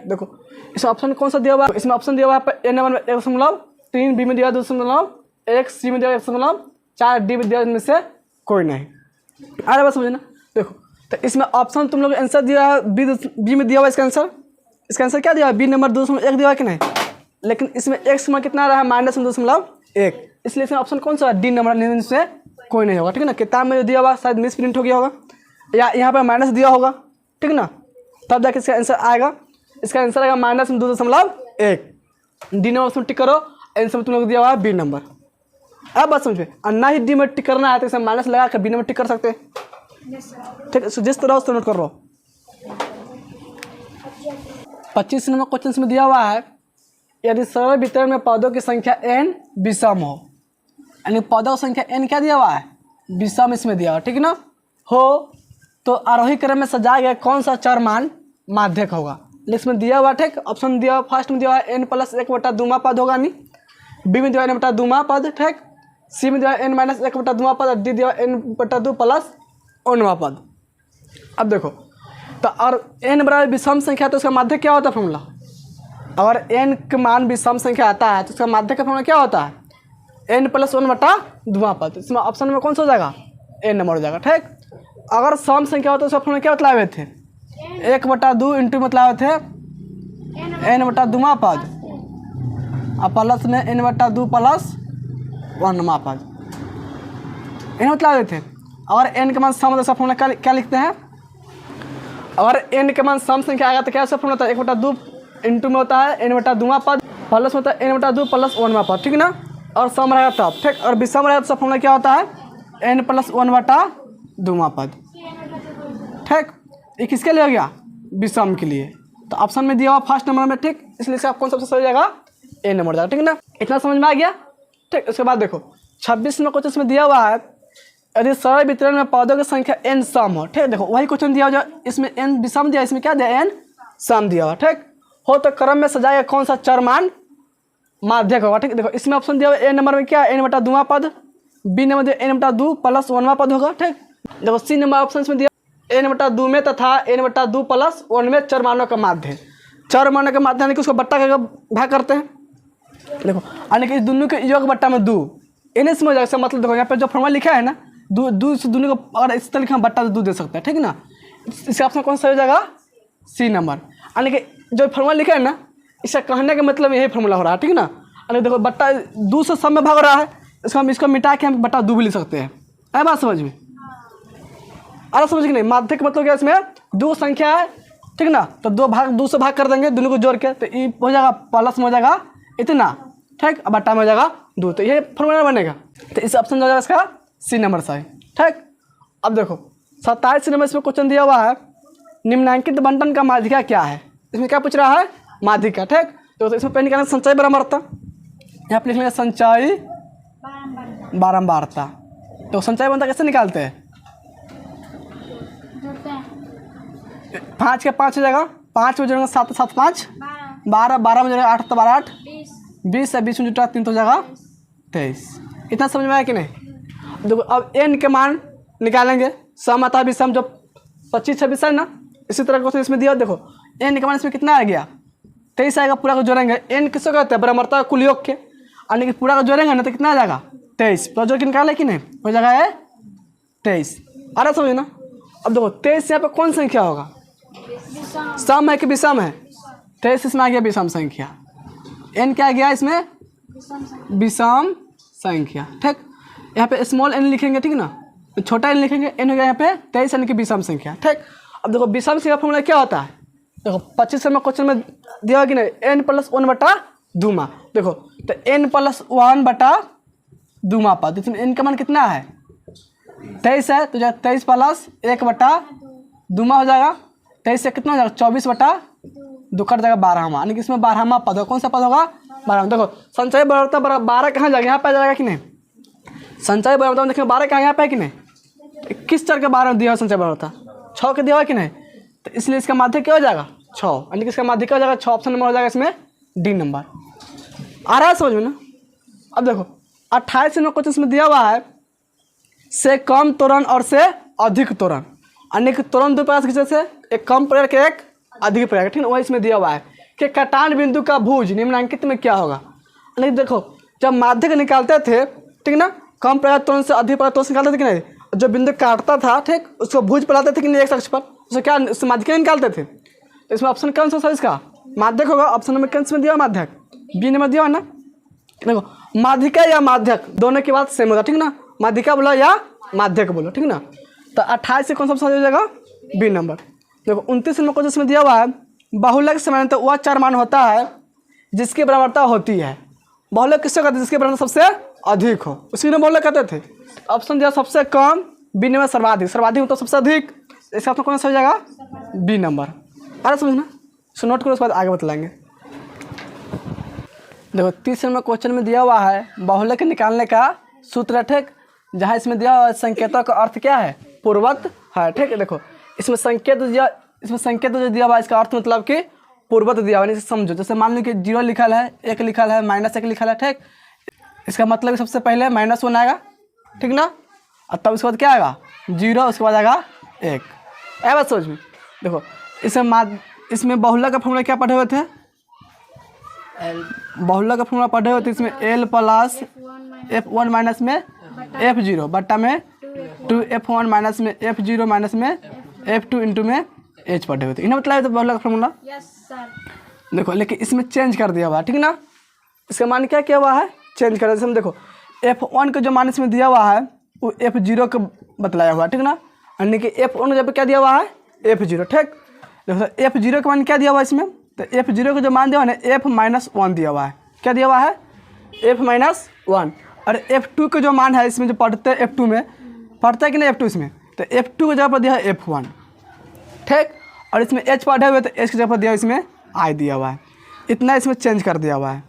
देखो इसमें ऑप्शन कौन सा दिया हुआ है, इसमें ऑप्शन दिया हुआ है ए नंबर में 1.3, बी में दिया 2.1, सी में दिया 1.4, डी में दिया इनमें से कोई नहीं। अरे बस समझे ना। देखो तो इसमें ऑप्शन तुम लोग आंसर दिया है बी में दिया हुआ, इसका आंसर क्या दिया है बी नंबर 2.1 दिया है कि नहीं? लेकिन इसमें एक्स में कितना रहा है माइनस 2.1, इसलिए इसमें ऑप्शन कौन सा है डी नंबर से कोई नहीं होगा, ठीक है ना। किताब में जो दिया हुआ शायद मिस प्रिंट हो गया होगा या यहाँ पर माइनस दिया होगा, ठीक है ना, तब जाके इसका आंसर आएगा। इसका आंसर आएगा माइनस 2.1। डी नंबर उसमें टिक करो, आंसर में तुम लोग दिया हुआ है बी नंबर। अब बात समझ में, और ना ही डी में टिक करना है तो इसे माइनस लगा कर बी नंबर टिक कर सकते हैं, ठीक है। जिस तरह उसको नोट कर लो। 25 नंबर क्वेश्चन में दिया हुआ है यदि सरल वितरण में पदों की संख्या n विषम हो, यानी पदों की संख्या n क्या दिया हुआ है विषम इसमें दिया हुआ, ठीक है ना, हो तो आरोही क्रम में सजाया गया कौन सा चर मान माध्यक होगा। इसमें दिया हुआ, ठीक। ऑप्शन दिया हुआ फर्स्ट में दिया हुआ n प्लस 1 बटा दूमा पद होगा, नहीं बी में दिया हुआ n बटा दूमा पद, ठीक। सी में दिया हुआ n माइनस 1 बटा दूमा पद, डी दिया हुआ n बटा 2 प्लस ओनवा पद। अब देखो तो और n बराबर विषम संख्या तो उसका माध्यक क्या होता है फॉर्मूला, अगर n का मान विषम संख्या आता है तो उसका माध्यक का फॉर्मूला क्या होता है n प्लस 1 बटा दूमा पद। इसमें ऑप्शन में कौन सा हो जाएगा n नंबर हो जाएगा, ठीक। अगर सम संख्या होता है तो उसका फॉर्मूला क्या बतलाए थे 1 बटा 2 इंटू बतलाए थे n बटा दूमा पद और प्लस में n बटा 2 प्लस 1 नमा पद, इन बतलाए थे। अगर n के मान सम होता है उसका फॉर्मूला क्या लिखते हैं, अगर n के मान सम संख्या आएगा तो क्या उसका फॉर्मूला होता है 1 बटा 2 इंटू में होता है n बटा दूमा पद प्लस में होता है n बटा 2 प्लस 1 पद, ठीक है ना। और सम रहेगा तब, ठीक। और विषम रहेगा तो उसका फॉर्मूला क्या होता है n प्लस 1 बटा दूमा पद, ठीक। ये किसके लिए हो गया विषम के लिए, तो ऑप्शन में दिया हुआ फर्स्ट नंबर में, ठीक। इसलिए इसका कौन सबसे सही हो जाएगा ए नंबर जाएगा, ठीक है ना। इतना समझ में आ गया, ठीक। उसके बाद देखो 26 नंबर क्वेश्चन में दिया हुआ है यदि सरल वितरण में पदों की संख्या n सम हो, ठीक। देखो वही क्वेश्चन दिया हुआ इसमें n विषम दिया, इसमें क्या दिया n सम दिया हुआ, ठीक। हो तो क्रम में सजाएगा कौन सा चर मान माध्यक होगा, ठीक। देखो इसमें ऑप्शन दिया हुआ ए नंबर में क्या n बटा दूमा पद, बी नंबर दिया n बटा 2 प्लस 1 पद होगा, ठीक। देखो सी नंबर ऑप्शन में दिया n बटा 2 में तथा n बटा 2 प्लस 1 में चर मानों का माध्य, चर मानों का माध्य यानी कि उसको बट्टा करके भाग करते हैं। देखो यानी कि इस दोनों के योग बट्टा में 2 इन इसमें हो जाएगा, मतलब देखो यहाँ पे जो फॉर्मूला लिखा है ना दो से दोनों को अगर इस तरह लिखा बट्टा तो 2 दे सकते हैं, ठीक ना। इसका ऑप्शन कौन सा हो जाएगा सी नंबर, यानी कि जो फॉर्मूला लिखा है ना इसका कहने का मतलब यही फॉर्मूला हो रहा है, ठीक ना। यानी देखो बट्टा 2 से सब में भाग रहा है, इसको हम इसको मिटा के हम बट्टा 2 भी लिख सकते हैं, है बात समझ में। अरे समझ कि नहीं, माध्यक मतलब क्या इसमें 2 संख्या है, ठीक ना, तो 2 से भाग कर देंगे दोनों को जोड़ के, तो ये हो जाएगा प्लस में हो जाएगा इतना, ठीक। अब बट्टा में हो जाएगा 2, तो ये फॉर्मूला बनेगा। तो इस ऑप्शन हो जाएगा इसका सी नंबर सही, ठीक। अब देखो 27 नंबर इसमें क्वेश्चन दिया हुआ है निम्नांकित बंटन का माध्यिका क्या है। इसमें क्या पूछ रहा है माध्यिका, ठीक। तो इसमें पहले निकालना संचय बारंबारता, यहाँ पे लिख लेंगे संचय बारंबारता। तो संचय बारंबारता कैसे निकालते हैं 5 के 5 हो जाएगा, 5 में जोड़ेंगे 7 7 5 12, 12 में जोड़ेंगे 8 तो 12 8 20 से 20 में जुटा 3 तो जगह 23। इतना समझ में आया कि नहीं। देखो अब n के मान निकालेंगे, सम आता है विषम जो 25 26 है ना, इसी तरह क्वेश्चन इसमें दिया। देखो n के मान इसमें कितना आ गया 23 आएगा, पूरा को जोड़ेंगे। n किसको कहते हैं बराबरता कुल योग के, यानी कि पूरा को जोड़ेंगे ना तो कितना आ जाएगा 23, पूरा जोड़ के निकाले कि नहीं हो जाएगा है 23। आ रहा समझ ना। अब देखो 23 यहाँ पे कौन संख्या होगा, सम है कि विषम है, 23 इसमें आ गया विषम संख्या, n क्या आ गया इसमें विषम संख्या। ठीक, यहाँ पे स्मॉल n लिखेंगे, ठीक ना, तो छोटा n लिखेंगे, n हो गया यहाँ पे 23 यानी कि विषम संख्या। ठीक, अब देखो विषम संख्या फॉर्मूला क्या होता है, देखो 25 में क्वेश्चन में दिया कि नहीं n प्लस 1 बटा दूमा। देखो तो n प्लस 1 बटा दूमा पा, तो इसमें n का मान कितना है 23 है, तो 23 प्लस 1 बटा दूमा हो जाएगा। 23 से कितना हो जाएगा 24 बटा 2 कट जाएगा 12वां, यानी कि इसमें 12वां पद होगा। कौन सा पद होगा 12वां। देखो संचय बराबरता 12 कहाँ जाएगा, यहाँ पे जाएगा कि नहीं। संचय बराबरता में देखिए 12 कहाँ यहाँ पे कि नहीं, किस चर के 12 दिया है संचय बराबरता 6 के दिया है कि नहीं, तो इसलिए इसका माध्यक क्या हो जाएगा 6, यानी कि इसका माध्यक क्या हो जाएगा 6, ऑप्शन नंबर हो जाएगा इसमें डी नंबर। आ रहा है समझ में ना। अब देखो 28 नंबर क्वेश्चन इसमें दिया हुआ है से कम त्वरण और से अधिक त्वरण, यानी कि त्वरण दो प्रकार से, जैसे एक कम प्रेरक एक अधिक प्रेरक, ठीक है, वही इसमें दिया हुआ है कि कटान बिंदु का भुज निम्नांकित में क्या होगा। यानी देखो जब माध्यक निकालते थे, ठीक ना, कम प्रेरक त्वरण से अधिक प्रेरक त्वरण से निकालते थे कि नहीं, जो बिंदु काटता था ठीक उसको भुज पर लाते थे कि नहीं, एक अक्ष पर उसको क्या उससे माध्यक निकालते थे। तो इसमें ऑप्शन कौन सा सर इसका माध्यक होगा, ऑप्शन नंबर कौन से में दिया माध्यक बी नंबर दिया है ना। देखो माध्यिका या माध्यक दोनों की बात सेम होगा, ठीक ना, माध्यिका बोलो या माध्यक बोलो, ठीक ना। तो 28 से कौन सा ऑप्शन हो जाएगा बी नंबर। देखो 29 नंबर क्वेश्चन में दिया हुआ है बहुलक समानांतर वह चार मान होता है जिसकी बराबरता होती है। बहुलक किससे कहते हैं, जिसकी बराबरता सबसे अधिक हो, उसी में बहुलक कहते थे। ऑप्शन दिया सबसे कम, बी नंबर सर्वाधिक, सर्वाधिक मतलब सबसे अधिक, इसका ऑप्शन कौन सा हो जाएगा बी नंबर। अरे समझना, सो नोट करो उसके बाद आगे बतलाएंगे। देखो 30 नंबर क्वेश्चन में दिया हुआ है बहुलक निकालने का सूत्र, ठीक, जहाँ इसमें दिया हुआ संकेतों का अर्थ क्या है पूर्वत है। ठीक है, देखो इसमें संकेत दिया, इसमें संकेत जो दिया हुआ है इसका अर्थ मतलब कि पूर्वत दिया हुआ है, समझो। जैसे मान लो कि 0 लिखल है, 1 लिखल है, -1 लिखल है, ठीक, इसका मतलब सबसे पहले -1 आएगा, ठीक ना, और तब उसके बाद क्या आएगा 0, उसके बाद आएगा 1। है बात समझ में। देखो इसमें बहुलक का फॉर्मूला क्या पढ़े हुए थे, बहुलक का फॉर्मूला पढ़े हुए थे, इसमें l प्लस f1 माइनस में f0 बट्टा में 2f1 माइनस में f0 माइनस में f2 इंटू में h पढ़े हुए थे। इन्हें मतलब बहुलक का फॉर्मूला। देखो लेकिन इसमें चेंज कर दिया हुआ है, ठीक ना, इसका मान क्या किया हुआ है चेंज कर। जैसे हम देखो f1 का जो मान इसमें दिया हुआ है वो f0 का बतलाया हुआ है, ठीक ना, यानी कि f1 जब क्या दिया हुआ है f0, ठीक। देखो f0 का मान क्या दिया हुआ है इसमें, तो f0 का जो मान दिया हुआ है ना f-1 दिया हुआ है, क्या दिया हुआ है f-1, और f2 का जो मान है इसमें जो पढ़ते हैं f2 में पढ़ता है कि नहीं f2 इसमें, तो f2 की जगह पर दिया है f1, ठीक, और इसमें h पढ़े हुए तो h की जगह पर दिया इसमें i दिया हुआ है। इतना इसमें चेंज कर दिया हुआ है,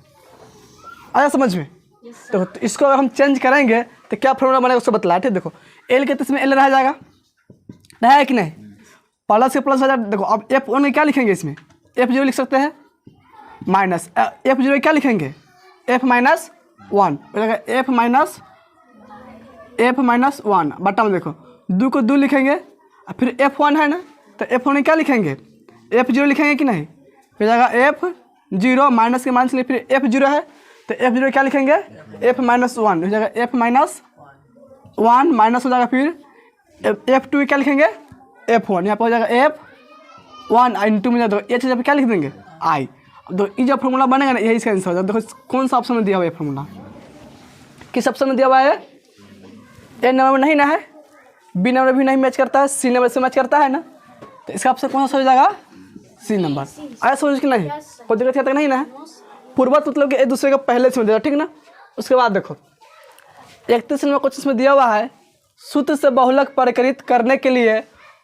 आया समझ में। देखो तो इसको अगर हम चेंज करेंगे तो क्या फॉर्मूला बनेगा उसको बतला, ठीक। देखो l के तो इसमें l रह जाएगा, है कि नहीं, प्लस के प्लस हो जाएगा। देखो अब f1 में क्या लिखेंगे, इसमें f0 लिख सकते हैं, माइनस f0 क्या लिखेंगे f-1 f-1 बटा में देखो 2 को 2 लिखेंगे, और फिर f1 है ना, तो f1 क्या लिखेंगे f0 लिखेंगे कि नहीं, फिर जाएगा f0 माइनस के माइनस लिए फिर f0 है, तो f0 क्या लिखेंगे f-1 हो जाएगा f-1 माइनस हो जाएगा, फिर f2 क्या लिखेंगे f1, यहाँ पर हो जाएगा f1 इंटू में देखो h जब क्या लिख देंगे i। अब देखो ये जो फॉर्मूला बनेगा ना यही इसका आंसर हो जाएगा। देखो कौन सा ऑप्शन में दिया हुआ है फॉर्मूला, किस ऑप्शन में दिया हुआ है, ए नंबर में नहीं ना है, बी नंबर भी नहीं मैच करता है, सी नंबर से मैच करता है ना, तो इसका ऑप्शन कौन सा हो जाएगा सी नंबर। आया समझ कि नहीं, कोई दिक्कत तक नहीं ना है। पूर्वत मतलब कि एक दूसरे का पहले से दिया, ठीक ना। उसके बाद देखो 31 नंबर क्वेश्चन में दिया हुआ है सूत्र से बहुलक परिकलित करने के लिए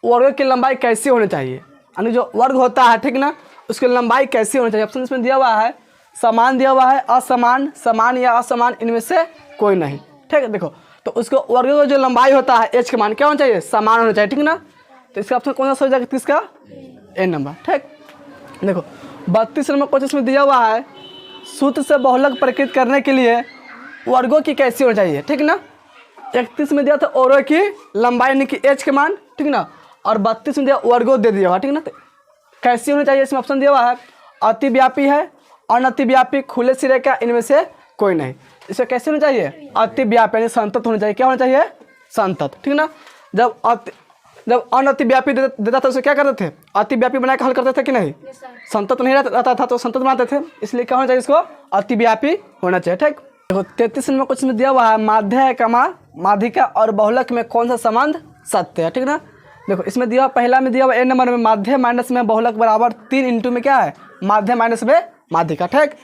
वर्ग की लंबाई कैसी होनी चाहिए, यानी जो वर्ग होता है, ठीक ना, उसकी लंबाई कैसी होनी चाहिए। ऑप्शन इसमें दिया हुआ है समान दिया हुआ है, असमान, समान या असमान, इनमें से कोई नहीं, ठीक है। देखो तो उसको वर्ग का जो लंबाई होता है h के मान क्या होना चाहिए समान होना चाहिए, ठीक ना। तो इसका ऑप्शन कौन सा हो जाएगा किसका ए नंबर, ठीक। देखो 32 नंबर क्वेश्चन में दिया हुआ है सूत्र से बहुलक प्रकृत करने के लिए वर्गों की कैसी होनी चाहिए, ठीक ना। 31 में दिया था औरों की लंबाई यानी कि एच के मान, ठीक ना, और 32 में दिया वर्गों दे दिया हुआ, ठीक ना। तो कैसी होनी चाहिए, इसमें ऑप्शन दिया हुआ है अतिव्यापी है, अनतिव्यापी, खुले सिरे का, इनमें से कोई नहीं। इसे कैसे होना चाहिए, अतिव्यापी यानी संतत होना चाहिए। क्या होना चाहिए, संतत, ठीक ना। जब अनतिव्यापी देता था उसे क्या करते थे, अतिव्यापी बना के हल करते थे कि नहीं, संतत नहीं रहता था तो संतत बनाते थे, इसलिए क्या होना चाहिए, इसको अतिव्यापी होना चाहिए, ठीक। देखो 33 में कुछ में दिया हुआ है माध्य कमा माध्यिका और बहुलक में कौन सा संबंध सत्य है, ठीक ना। देखो इसमें दिया पहला में दिया हुआ ए नंबर में माध्य माइनस में बहुलक बराबर 3 इंटू में क्या है, माध्य माइनस में माध्यिका, ठीक।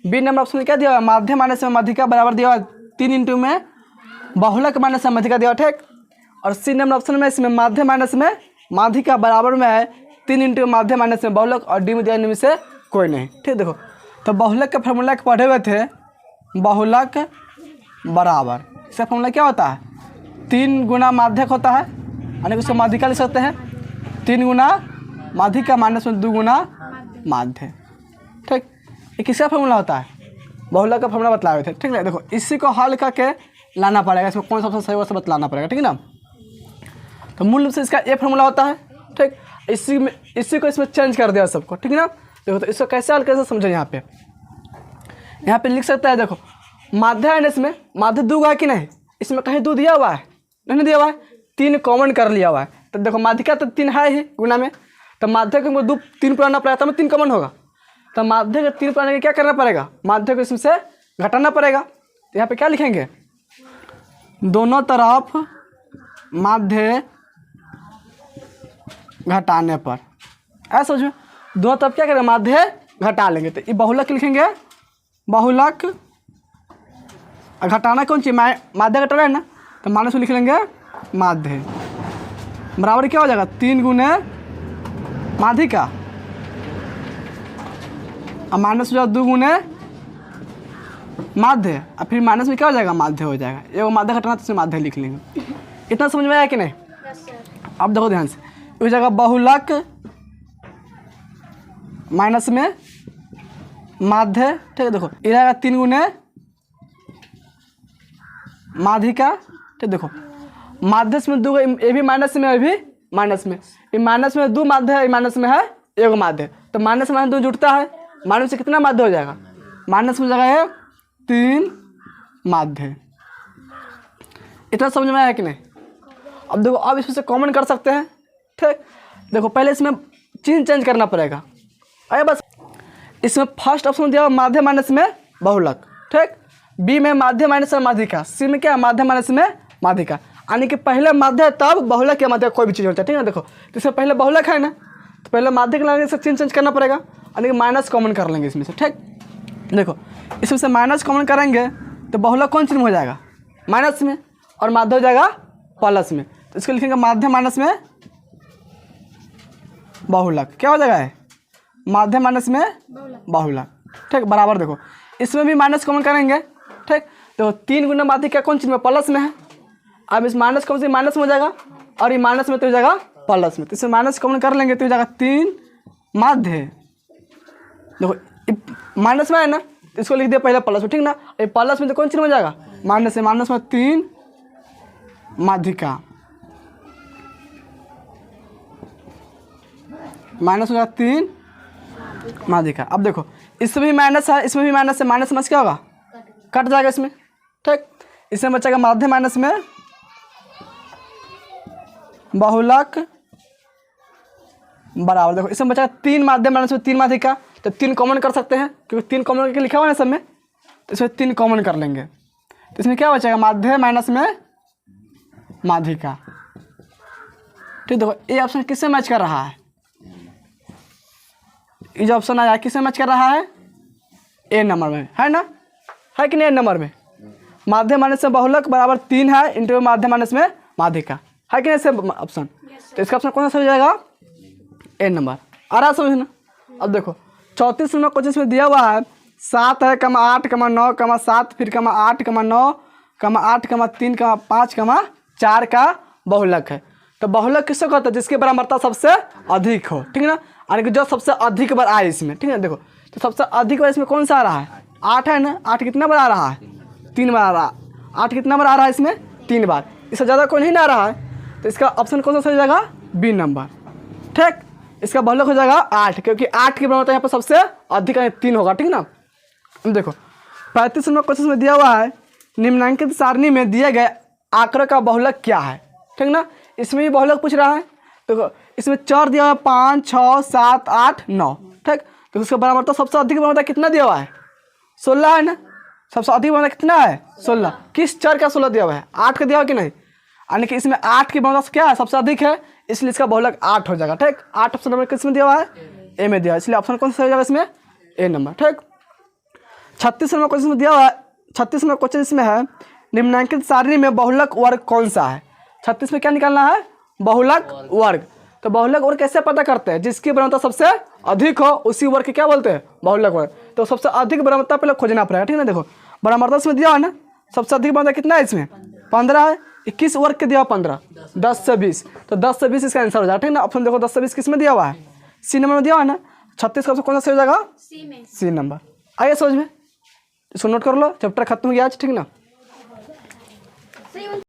बी नंबर ऑप्शन में क्या दिया हुआ है, माध्य माइनस में माध्यिका बराबर दिया हुआ 3 इंटू में बहुलक माइनस में माध्यिका दिया हुआ, ठीक। और सी नंबर ऑप्शन में इसमें माध्य माइनस में माध्यिका बराबर में है 3 इंटू माध्य माइनस में बहुलक, और डी में दिया इनमें से कोई नहीं, ठीक। देखो तो बहुलक का फॉर्मूला पढ़े हुए थे, बहुलक बराबर इसका फॉर्मूला क्या होता है, 3 गुना माध्यक होता है, यानी उसको माध्यिका लिख सकते हैं, 3 गुना माध्यिका माइनस में 2 गुना माध्य, ठीक। ये किसका फॉर्मूला होता है, बहुलक का फॉर्मूला बतलाए हुए थे, ठीक है। देखो इसी को हल करके लाना पड़ेगा, इसमें कौन सा ऑप्शन सही होगा सब बतलाना पड़ेगा, ठीक है ना। तो मूल रूप से इसका ये फॉर्मूला होता है, ठीक। इसी को इसमें चेंज कर दिया सबको, ठीक है ना। देखो तो इसको कैसे हल कैसे समझे, यहाँ पे लिख सकता है। देखो माध्य है इसमें, माध्य 2 है कि नहीं, इसमें कहीं 2 दिया हुआ है, नहीं दिया हुआ है, 3 कॉमन कर लिया हुआ है। तो देखो माध्यिका तो 3 है ही गुना में, तो माध्य को 2 3 पुराना पड़ेगा तब 3 कॉमन होगा। तो माध्य को 3 पुराने के क्या करना पड़ेगा, माध्य को इसमें से घटाना पड़ेगा। तो यहाँ पे क्या लिखेंगे, दोनों तरफ माध्य घटाने पर, ऐसा समझ में, दोनों तरफ क्या करेंगे, माध्य घटा लेंगे। तो ये बहुलक लिखेंगे, बहुलक घटाना कौन चीज, माध्य घटाना है ना, तो माइनस में लिख लेंगे माध्य बराबर क्या हो जाएगा, 3 गुने माध्यिका और माइनस में 2 गुने माध्य, और फिर माइनस में क्या हो जाएगा, माध्य हो जाएगा। ये वो माध्य घटाना तो उसमें माध्य लिख लेंगे। इतना समझ में आया कि नहीं, अब देखो ध्यान से, हो जाएगा बहुलक माइनस में माध्य, ठीक है। देखो ये रहेगा 3 गुने माध्यिका, ठीक। देखो माध्य में 2, ये भी माइनस में, ये भी माइनस में, ये माइनस में 2 माध्य है, माइनस में है 1 माध्य, तो माइनस में 2 जुड़ता है, माइनस से कितना माध्य हो जाएगा, माइनस में जगह है 3 माध्य। इतना समझ में आया कि नहीं। अब देखो अब इसमें से कॉमन कर सकते हैं, ठीक। देखो पहले इसमें चिन्ह चेंज करना पड़ेगा, अरे बस इसमें फर्स्ट ऑप्शन दिया माध्य माइनस में बहुलक, ठीक। बी में माध्य माइनस में माध्यिका, सी में क्या माध्य माइनस में माध्यिका, यानी कि पहले माध्य तब बहुलक या माध्य कोई भी चीज़ होता है, ठीक है। देखो तो इसमें पहले बहुलक है ना, तो पहले माध्यिक लाने से चिन्ह चेंज करना पड़ेगा, यानी कि माइनस कॉमन कर लेंगे इसमें से, ठीक। देखो इसमें से माइनस कॉमन करेंगे तो बहुलक कौन चिन्ह हो जाएगा, माइनस में, और माध्य हो जाएगा प्लस में। तो इसको लिखेंगे माध्य माइनस में बहुलक, क्या हो जाएगा, माध्य माइनस में बहुलक, ठीक। बराबर देखो इसमें भी माइनस कॉमन करेंगे, ठीक। तो 3 गुना माध्यिका कौन चीज में, प्लस में है। अब इस माइनस कौन से माइनस में हो जाएगा, और ये माइनस में तो हो जाएगा प्लस में, तो इसमें माइनस कॉमन कर लेंगे तो हो जाएगा 3 माध्य। देखो माइनस में है ना, तो इसको लिख दिया पहले प्लस में, ठीक ना। ये प्लस में तो कौन चीज में जाएगा, माइनस है, माइनस में 3 माध्यिका, माइनस हो जाएगा 3 माध्यिका। अब देखो इसमें भी माइनस है, इसमें भी माइनस है, माइनस माइनस क्या होगा, कट जाएगा इसमें, ठीक। इसमें बचेगा माध्य माइनस में बहुलक बराबर, देखो इसमें बचेगा 3 माध्य माइनस में 3 माध्यिका, तो 3 कॉमन कर सकते हैं क्योंकि 3 कॉमन करके लिखा हुआ है सब में, तो इसमें 3 कॉमन कर लेंगे, तो इसमें क्या बचेगा, माध्य माइनस में माध्यिका, ठीक। देखो ये ऑप्शन किससे मैच कर रहा है, ये जो ऑप्शन आया किससे मैच कर रहा है, ए नंबर में है ना, है कि नहीं, ए नंबर में माध्य माइनस में बहुलक बराबर 3 है इंटू माध्य माइनस में माध्यिका, है कि नहीं सेम ऑप्शन। तो इसका ऑप्शन कौन सा हो जाएगा, ए नंबर, आ रहा समझना। अब देखो 34 में कुछ इसमें दिया हुआ है 7 है, 8, 9, 7, फिर 8, 9, 8, 3, 5, 4 का बहुलक है। तो बहुलक किसको कहते हैं, जिसकी बराबरता सबसे अधिक हो, ठीक है ना, यानी कि जो सबसे अधिक बार आए इसमें, ठीक है। देखो तो सबसे अधिक बार इसमें कौन सा आ रहा है, 8 है ना, 8 कितना बार आ रहा है? 3 बार आ रहा है। 8 कितना बार आ रहा है इसमें? 3 बार। इससे ज़्यादा कोई नहीं आ रहा है, तो इसका ऑप्शन कौन सा सही हो जाएगा? B number. ठीक, इसका बहुलक हो जाएगा 8, क्योंकि 8 की बराबर यहाँ पर सबसे अधिक 3 होगा। ठीक ना, अब देखो 35 नंबर क्वेश्चन में दिया हुआ है निम्नलिखित सारणी में दिए गए आंकड़ों का बहुलक क्या है। ठीक ना, इसमें भी बहुलक पूछ रहा है। देखो इसमें 4 दिया हुआ है, 5, 6, 7, 8, 9। ठीक, तो उसका बराबर तो सबसे अधिक बराबर कितना दिया हुआ है? 16 है ना। सबसे अधिक बराबर कितना है? 16। किस 4 का 16 दिया हुआ है? 8 का दिया हुआ कि नहीं? यानी कि इसमें 8 की बराबर क्या है? सबसे अधिक है, इसलिए इसका बहुलक 8 हो जाएगा। ठीक, 8 ऑप्शन नंबर किस में दिया हुआ है? ए में दिया है, इसलिए ऑप्शन कौन सा हो जाएगा इसमें? ए नंबर। ठीक, 36 नंबर क्वेश्चन में दिया हुआ है। 36 नंबर क्वेश्चन इसमें है निम्नलिखित सारणी में बहुलक वर्ग कौन सा है? 36 में क्या निकालना है? बहुलक वर्ग। तो बहुलक वर्ग कैसे पता करते हैं? जिसकी बराबरता सबसे अधिक हो उसी वर्ग के क्या बोलते हैं? बहुलक वर्ग। तो सबसे अधिक बराबरता पहले खोजना पड़ेगा। ठीक है ना, देखो बराबरता इसमें दिया है ना, सबसे अधिक बराबरता कितना है इसमें? 15 है। 21 वर्ग के दिया हुआ 15, 10 से 20, तो 10 से 20 इसका आंसर हो जाएगा। ठीक ना, ऑप्शन देखो 10 से 20 किस में दिया हुआ है? सी नंबर में दिया हुआ है ना। 36 का कौन सा सही हो जाएगा? C number. आइए समझ में, इसको नोट कर लो, चैप्टर खत्म हो गया आज। ठीक ना।